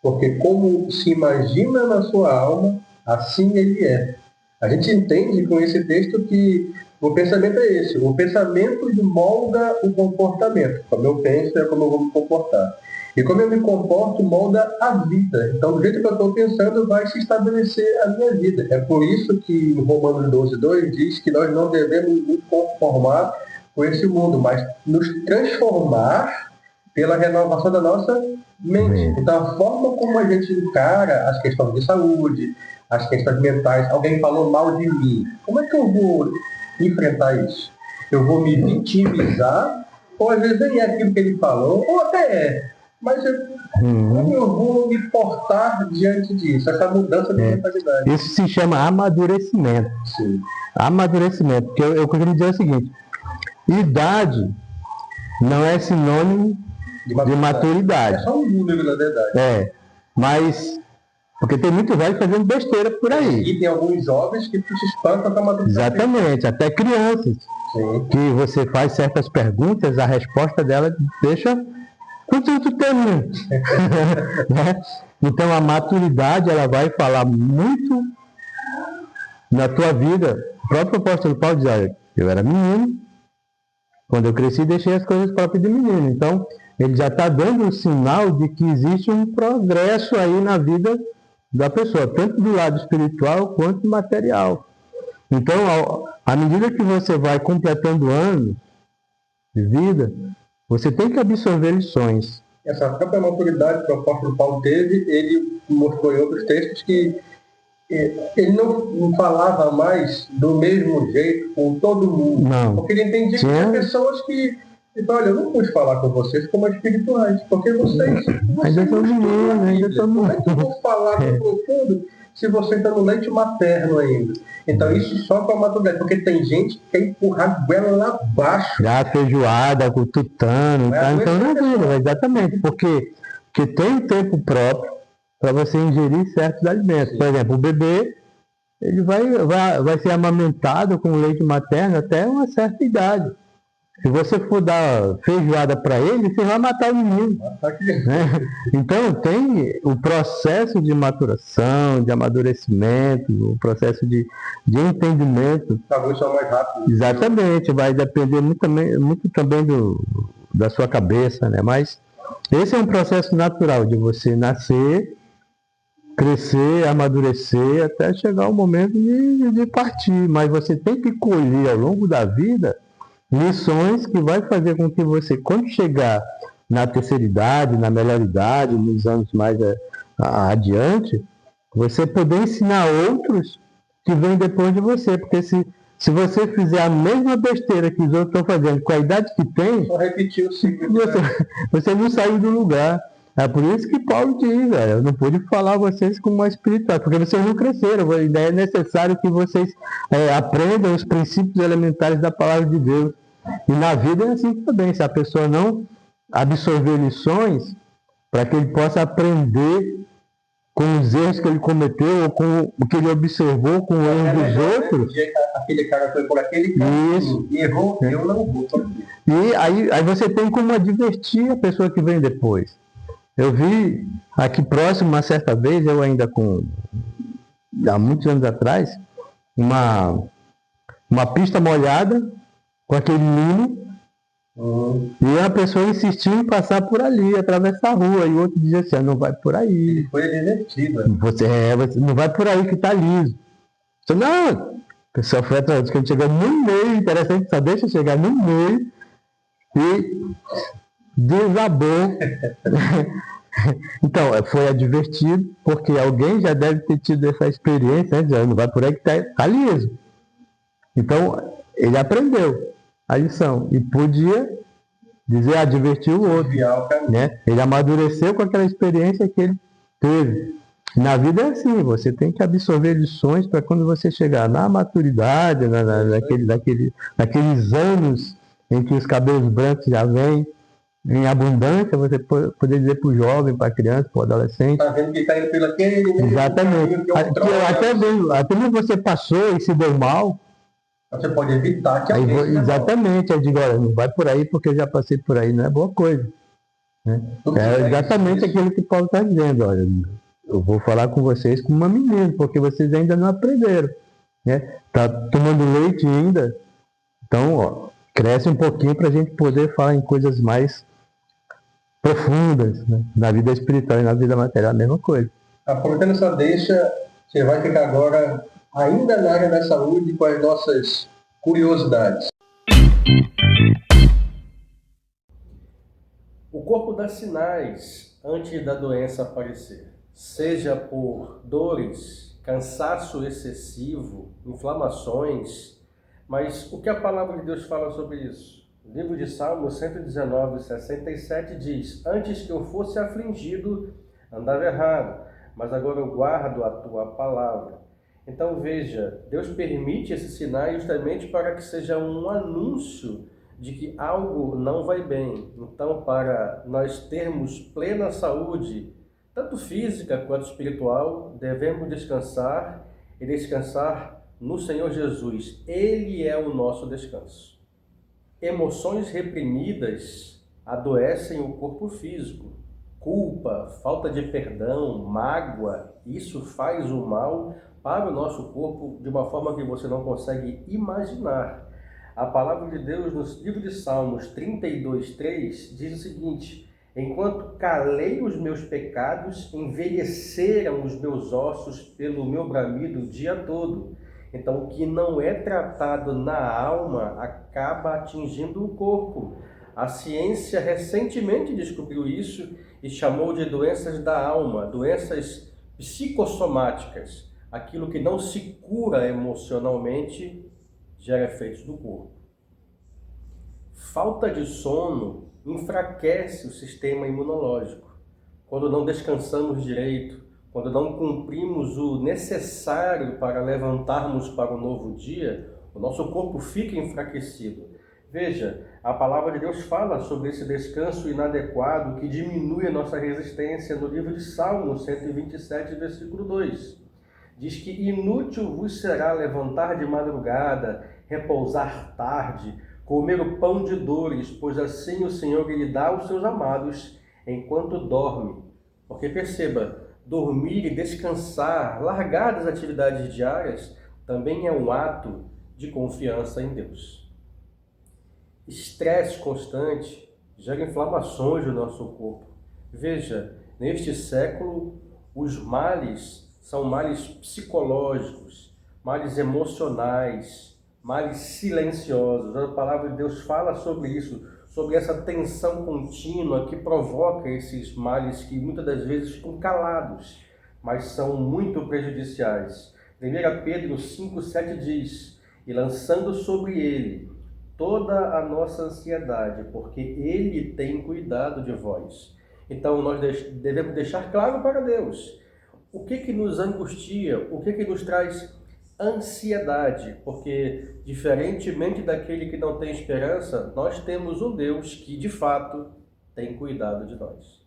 porque como se imagina na sua alma, assim ele é. A gente entende com esse texto que o pensamento é esse. O pensamento molda o comportamento. Como eu penso é como eu vou me comportar. E como eu me comporto molda a vida. Então, do jeito que eu estou pensando, vai se estabelecer a minha vida. É por isso que em Romanos 12:2 diz que nós não devemos nos conformar com esse mundo, mas nos transformar pela renovação da nossa mente. Então, a forma como a gente encara as questões de saúde, as questões mentais, alguém falou mal de mim, como é que eu vou enfrentar isso? Eu vou me vitimizar, ou às vezes nem é aquilo que ele falou, ou até é, mas como eu vou me portar diante disso? Essa mudança de mentalidade. Isso se chama amadurecimento. Sim. Amadurecimento, porque eu queria dizer o seguinte: idade não é sinônimo de maturidade. É só um número, na verdade. Mas porque tem muito velho fazendo besteira por aí. E tem alguns jovens que se espantam com a maturidade. Exatamente, até crianças. Sim. Que você faz certas perguntas, a resposta dela deixa... Quanto tu tem? Né? Então a maturidade, ela vai falar muito na tua vida. O próprio apóstolo Paulo diz: olha, eu era menino, quando eu cresci deixei as coisas próprias de menino. Então ele já está dando um sinal de que existe um progresso aí na vida da pessoa, tanto do lado espiritual quanto material. Então, à medida que você vai completando anos de vida, você tem que absorver lições. Essa própria maturidade que o apóstolo Paulo teve, ele mostrou em outros textos que ele não falava mais do mesmo jeito com todo mundo. Não. Porque ele entendia que tinha pessoas que... Então, olha, eu não pude falar com vocês como espirituais, porque vocês ainda são meninos, ainda são meninos. Como é que eu vou falar no profundo se você está no leite materno ainda? Então, isso só com a maturidade, porque tem gente que quer empurrar a goela lá abaixo. Já feijoada, com tutano, então não é vida, exatamente, porque tem um tempo próprio para você ingerir certos alimentos. Sim. Por exemplo, o bebê, ele vai ser amamentado com leite materno até uma certa idade. Se você for dar feijoada para ele, você vai matar o menino. Né? Então, tem o processo de maturação, de amadurecimento, o processo de entendimento. Talvez só mais rápido. Exatamente, vai depender muito também da sua cabeça, né? Mas esse é um processo natural de você nascer, crescer, amadurecer, até chegar o momento de partir. Mas você tem que colher ao longo da vida lições que vai fazer com que você, quando chegar na terceira idade, na melhor idade, nos anos mais adiante, você poder ensinar outros que vem depois de você. Porque se você fizer a mesma besteira que os outros estão fazendo, com a idade que tem, só repetir o ciclo. Você não saiu do lugar. É por isso que Paulo diz, eu não pude falar a vocês como mais espiritual, porque vocês não cresceram. Ainda é necessário que vocês aprendam os princípios elementares da palavra de Deus. E na vida é assim também. Se a pessoa não absorver lições, para que ele possa aprender com os erros que ele cometeu, ou com o que ele observou, com o erro dos outros. Aquele cara foi por aquele caminho, errou, eu não vou por aqui. E aí você tem como advertir a pessoa que vem depois. Eu vi aqui próximo, uma certa vez, eu ainda há muitos anos atrás, uma pista molhada, com aquele limo, e a pessoa insistiu em passar por ali, atravessar a rua, e o outro dizia assim, não vai por aí. Ele foi advertido. Você não vai por aí que está liso. Eu, não, a pessoa foi atrás, que a gente chegou no meio, interessante, só deixa chegar no meio, e desabou. Então, foi advertido, porque alguém já deve ter tido essa experiência, né? Não vai por aí que está liso. Então, ele aprendeu a lição e podia advertir o outro, né? Ele amadureceu com aquela experiência que ele teve. Na vida é assim, você tem que absorver lições para quando você chegar na maturidade, naqueles anos em que os cabelos brancos já vêm em abundância, você poder dizer para o jovem, para a criança, para o adolescente. Está vendo que está indo pelo aquele. Exatamente. Até mesmo você passou e se deu mal. Você pode evitar que alguém exatamente, eu digo, olha, não vai por aí porque eu já passei por aí, não é boa coisa. Né? É exatamente aquilo que Paulo está dizendo, olha, eu vou falar com vocês como uma menina, porque vocês ainda não aprenderam. Né? Tá tomando leite ainda, então, cresce um pouquinho para a gente poder falar em coisas mais profundas, né? Na vida espiritual e na vida material, a mesma coisa. Aproveitando essa deixa, você vai ficar agora ainda na área da saúde com as nossas curiosidades. O corpo dá sinais antes da doença aparecer, seja por dores, cansaço excessivo, inflamações, mas o que a palavra de Deus fala sobre isso? O livro de Salmos 119, 67 diz: antes que eu fosse afligido, andava errado, mas agora eu guardo a tua palavra. Então veja, Deus permite esses sinais justamente para que seja um anúncio de que algo não vai bem. Então, para nós termos plena saúde, tanto física quanto espiritual, devemos descansar e descansar no Senhor Jesus. Ele é o nosso descanso. Emoções reprimidas adoecem o corpo físico. Culpa, falta de perdão, mágoa, isso faz o mal para o nosso corpo de uma forma que você não consegue imaginar. A palavra de Deus no livro de Salmos 32:3 diz o seguinte: enquanto calei os meus pecados, envelheceram os meus ossos pelo meu bramido o dia todo. Então, o que não é tratado na alma acaba atingindo o corpo. A ciência recentemente descobriu isso e chamou de doenças da alma, doenças psicossomáticas. Aquilo que não se cura emocionalmente gera efeitos no corpo. Falta de sono enfraquece o sistema imunológico. Quando não descansamos direito, quando não cumprimos o necessário para levantarmos para um novo dia, o nosso corpo fica enfraquecido. Veja, a palavra de Deus fala sobre esse descanso inadequado que diminui a nossa resistência no livro de Salmos 127, versículo 2. Diz que inútil vos será levantar de madrugada, repousar tarde, comer o pão de dores, pois assim o Senhor lhe dá aos seus amados enquanto dorme. Porque perceba, dormir e descansar, largar das atividades diárias, também é um ato de confiança em Deus. Estresse constante gera inflamações no nosso corpo. Veja, neste século, os males são males psicológicos, males emocionais, males silenciosos. A palavra de Deus fala sobre isso, sobre essa tensão contínua que provoca esses males que muitas das vezes ficam calados, mas são muito prejudiciais. 1 Pedro 5,7 diz: e lançando sobre ele toda a nossa ansiedade, porque ele tem cuidado de vós. Então nós devemos deixar claro para Deus o que nos angustia, o que nos traz ansiedade, porque diferentemente daquele que não tem esperança, nós temos um Deus que de fato tem cuidado de nós.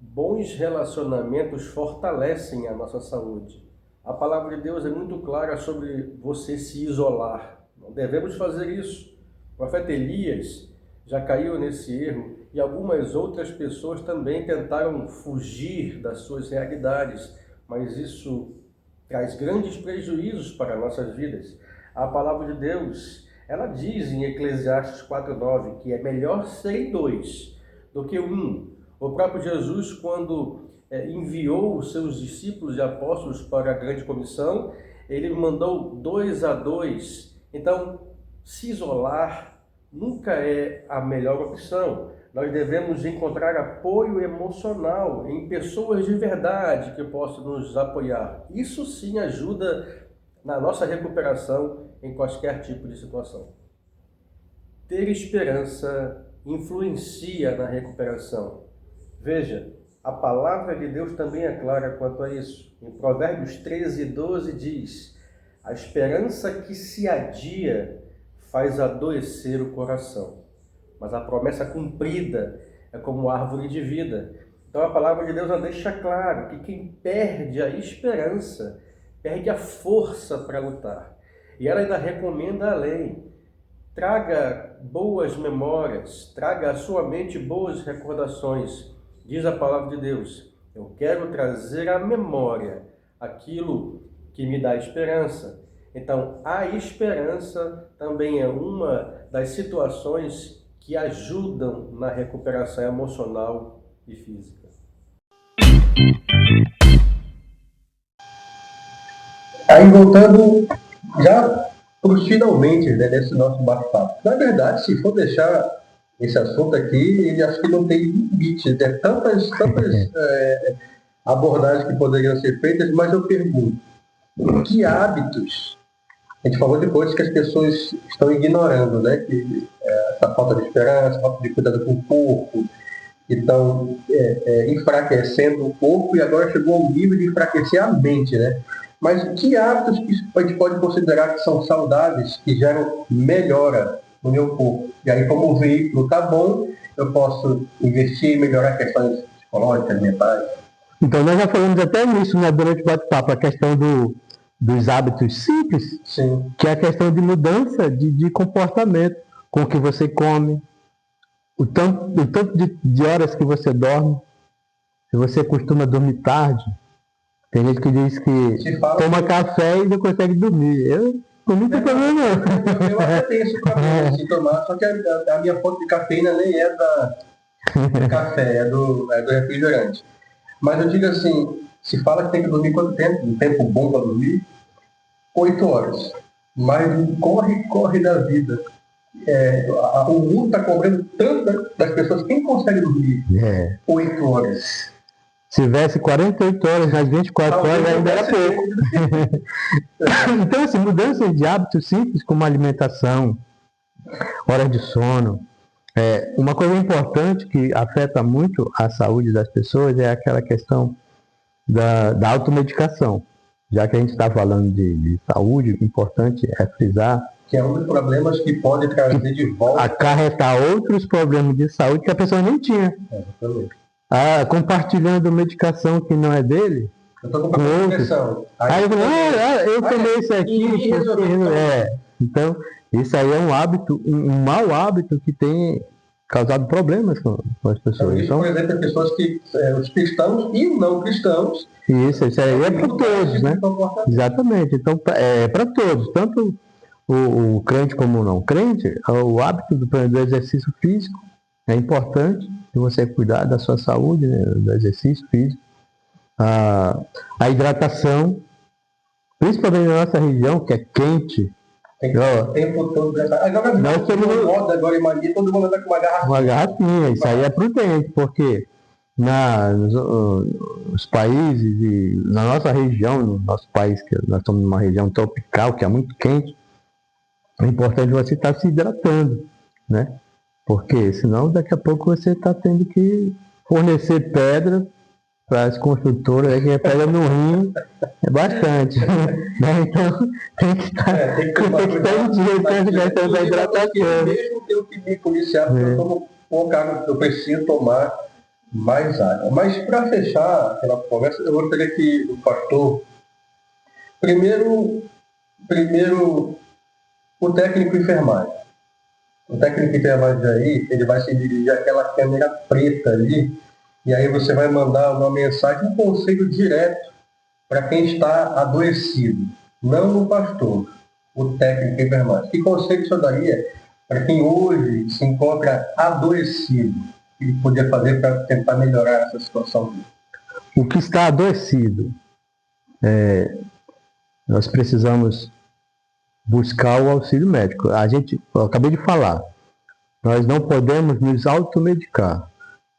Bons relacionamentos fortalecem a nossa saúde. A palavra de Deus é muito clara sobre você se isolar. Não devemos fazer isso. O profeta Elias já caiu nesse erro e algumas outras pessoas também tentaram fugir das suas realidades, mas isso traz grandes prejuízos para nossas vidas. A palavra de Deus, ela diz em Eclesiastes 4:9 que é melhor serem dois do que um. O próprio Jesus, quando enviou os seus discípulos e apóstolos para a grande comissão, ele mandou 2 a 2. Então, se isolar nunca é a melhor opção. Nós devemos encontrar apoio emocional em pessoas de verdade que possam nos apoiar. Isso sim ajuda na nossa recuperação em qualquer tipo de situação. Ter esperança influencia na recuperação. Veja, a palavra de Deus também é clara quanto a isso. Em Provérbios 13:12 diz: a esperança que se adia faz adoecer o coração, mas a promessa cumprida é como árvore de vida. Então a palavra de Deus já deixa claro que quem perde a esperança, perde a força para lutar. E ela ainda recomenda além: traga boas memórias, traga à sua mente boas recordações. Diz a palavra de Deus: eu quero trazer à memória aquilo que me dá esperança. Então, a esperança também é uma das situações que ajudam na recuperação emocional e física. Aí, voltando já para os finalmente, né, desse nosso bate-papo. Na verdade, se for deixar esse assunto aqui, ele acho que não tem limite. Tem tantas abordagens que poderiam ser feitas, mas eu pergunto, que hábitos, a gente falou de coisas que as pessoas estão ignorando, né? Que, essa falta de esperança, falta de cuidado com o corpo, então enfraquecendo o corpo e agora chegou ao nível de enfraquecer a mente, né? Mas que hábitos que a gente pode considerar que são saudáveis, que geram melhora no meu corpo? E aí, como o veículo está bom, eu posso investir em melhorar questões psicológicas, mentais. Então, nós já falamos até nisso, né, durante o bate-papo, a questão dos hábitos simples, Sim. Que é a questão de mudança de comportamento, com o que você come, o tanto de horas que você dorme, se você costuma dormir tarde. Tem gente que diz que toma café e não consegue dormir. Eu não tenho problema não. Eu até tenho esse problema assim, tomar, só que a minha fonte de cafeína nem é do café, é do refrigerante. Mas eu digo assim, se fala que tem que dormir quanto tempo? Um tempo bom para dormir? 8 horas. Mas corre da vida. O mundo está cobrando tanto das pessoas. Quem consegue dormir 8 horas? Se tivesse 48 horas, nas 24 horas ainda era pouco. Então, assim, mudanças de hábitos simples, como alimentação, horas de sono. Uma coisa importante que afeta muito a saúde das pessoas é aquela questão da automedicação. Já que a gente está falando de saúde, importante é frisar que é um dos problemas que pode trazer de volta, acarretar outros problemas de saúde que a pessoa nem tinha. Exatamente. Compartilhando medicação que não é dele. Eu estou com depressão. Aí eu tomei isso aqui. Então, isso aí é um hábito, um mau hábito que tem causado problemas com as pessoas. Isso, por exemplo, as pessoas que, os cristãos e não cristãos. Isso aí é para todos, né? Exatamente. Então, é para todos, tanto o crente como o não crente. O hábito do exercício físico é importante, de você cuidar da sua saúde, né? Do exercício físico. A hidratação, principalmente na nossa região, que é quente. Tem que o tempo todo. Agora em Mania, todo mundo anda com uma garrafinha. Uma garrafinha, isso aí é prudente, porque nos países, e na nossa região, no nosso país, que nós estamos numa região tropical, que é muito quente, é importante você estar se hidratando, né? Porque senão daqui a pouco você está tendo que fornecer pedra para as construtoras, que é pedra no rim, é bastante. Né? Então tem que estar em dia, gastando a hidratação. Mesmo que eu me policiar, eu preciso tomar mais água. Mas para fechar aquela conversa, eu gostaria que o pastor, primeiro o técnico de enfermagem. O técnico de enfermagem aí, ele vai se dirigir àquela câmera preta ali, e aí você vai mandar uma mensagem, um conselho direto para quem está adoecido, não no pastor, o técnico de enfermagem. Que conselho você daria para quem hoje se encontra adoecido? O que ele podia fazer para tentar melhorar essa situação? O que está adoecido, nós precisamos buscar o auxílio médico. Eu acabei de falar, nós não podemos nos automedicar.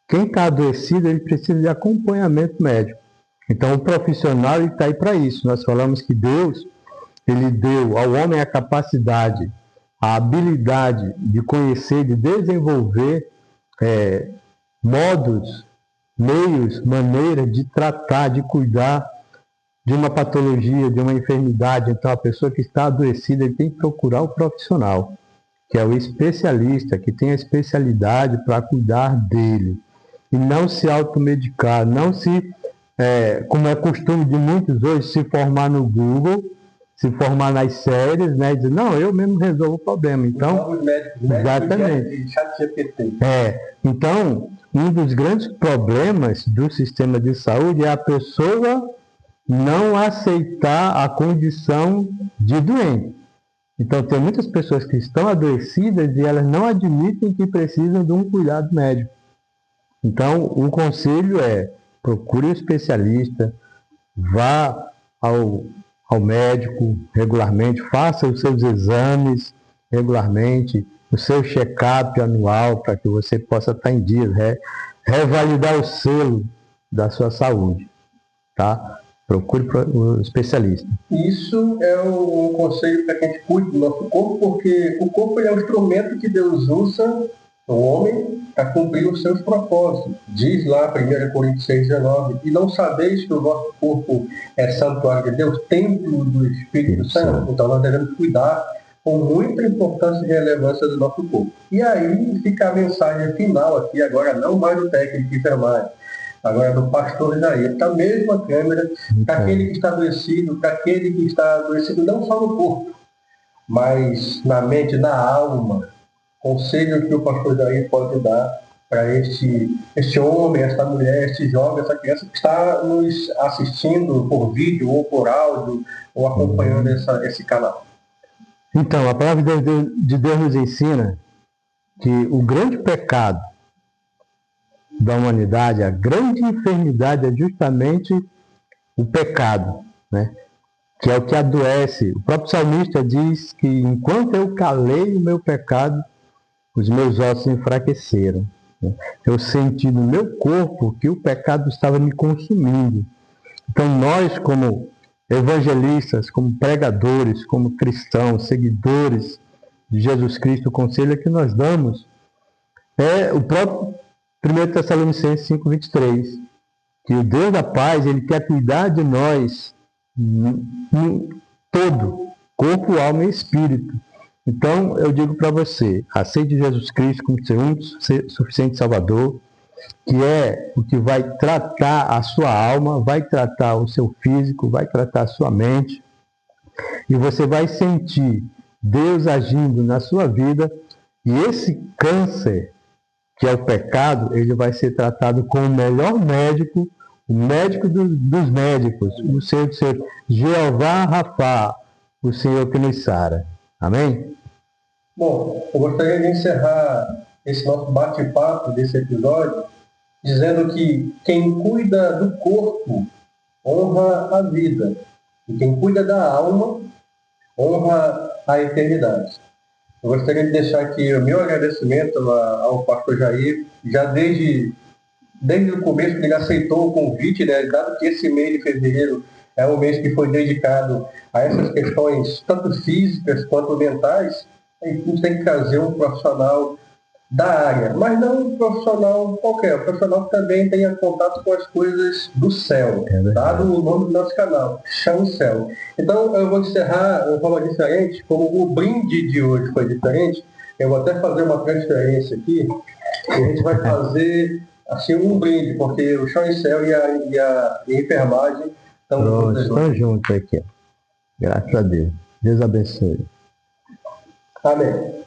Quem está adoecido, ele precisa de acompanhamento médico. Então, o profissional está aí para isso. Nós falamos que Deus, ele deu ao homem a capacidade, a habilidade de conhecer, de desenvolver modos, meios, maneiras de tratar, de cuidar de uma patologia, de uma enfermidade. Então, a pessoa que está adoecida, ele tem que procurar o profissional, que é o especialista, que tem a especialidade para cuidar dele. E não se automedicar, não se, como é costume de muitos hoje, se formar no Google, se formar nas séries, né, e dizer, não, eu mesmo resolvo o problema. Então, exatamente. Então, um dos grandes problemas do sistema de saúde é a pessoa não aceitar a condição de doente. Então, tem muitas pessoas que estão adoecidas e elas não admitem que precisam de um cuidado médico. Então, o conselho é, procure um especialista, vá ao médico regularmente, faça os seus exames regularmente, o seu check-up anual, para que você possa estar em dia, revalidar o selo da sua saúde, tá? Procure um especialista. Isso é um conselho para que a gente cuide do nosso corpo, porque o corpo é um instrumento que Deus usa, o homem, para cumprir os seus propósitos. Diz lá 1 Coríntios 6,19, e não sabeis que o vosso corpo é santuário de Deus, templo do Espírito Santo. Então nós devemos cuidar com muita importância e relevância do nosso corpo. E aí fica a mensagem final aqui, agora não mais do técnico de enfermagem, agora do pastor Jair, da mesma câmera, para aquele que está adoecido, para aquele que está adoecido não só no corpo, mas na mente, na alma. Conselho que o pastor Jair pode dar para este homem, esta mulher, este jovem, essa criança que está nos assistindo por vídeo ou por áudio ou acompanhando esse canal. Então, a palavra de Deus nos ensina que o grande pecado da humanidade, a grande enfermidade é justamente o pecado, né? Que é o que adoece. O próprio salmista diz que enquanto eu calei o meu pecado, os meus ossos enfraqueceram. Eu senti no meu corpo que o pecado estava me consumindo. Então nós, como evangelistas, como pregadores, como cristãos, seguidores de Jesus Cristo, o conselho que nós damos é o próprio 1 Tessalonicenses 5,23, que o Deus da paz, ele quer cuidar de nós todo, corpo, alma e espírito. Então, eu digo para você, aceite Jesus Cristo como seu único suficiente Salvador, que é o que vai tratar a sua alma, vai tratar o seu físico, vai tratar a sua mente, e você vai sentir Deus agindo na sua vida, e esse câncer, que é o pecado, ele vai ser tratado com o melhor médico, o médico dos médicos, o Senhor Jeová Rafá, o Senhor que nos sara. Amém? Bom, eu gostaria de encerrar esse nosso bate-papo desse episódio dizendo que quem cuida do corpo honra a vida e quem cuida da alma honra a eternidade. Eu gostaria de deixar aqui o meu agradecimento ao pastor Jair, já desde desde o começo ele aceitou o convite, né, dado que esse mês de fevereiro é um mês que foi dedicado a essas questões, tanto físicas quanto mentais, a gente tem que trazer um profissional da área, mas não um profissional qualquer, um profissional que também tenha contato com as coisas do céu, dado o nome do nosso canal, Chão e Céu. Então eu vou encerrar de uma forma diferente, como o brinde de hoje foi diferente, eu vou até fazer uma transferência aqui, e a gente vai fazer assim um brinde, porque o Chão e Céu e a enfermagem estão juntos aqui. Graças a Deus. Deus abençoe. Amém.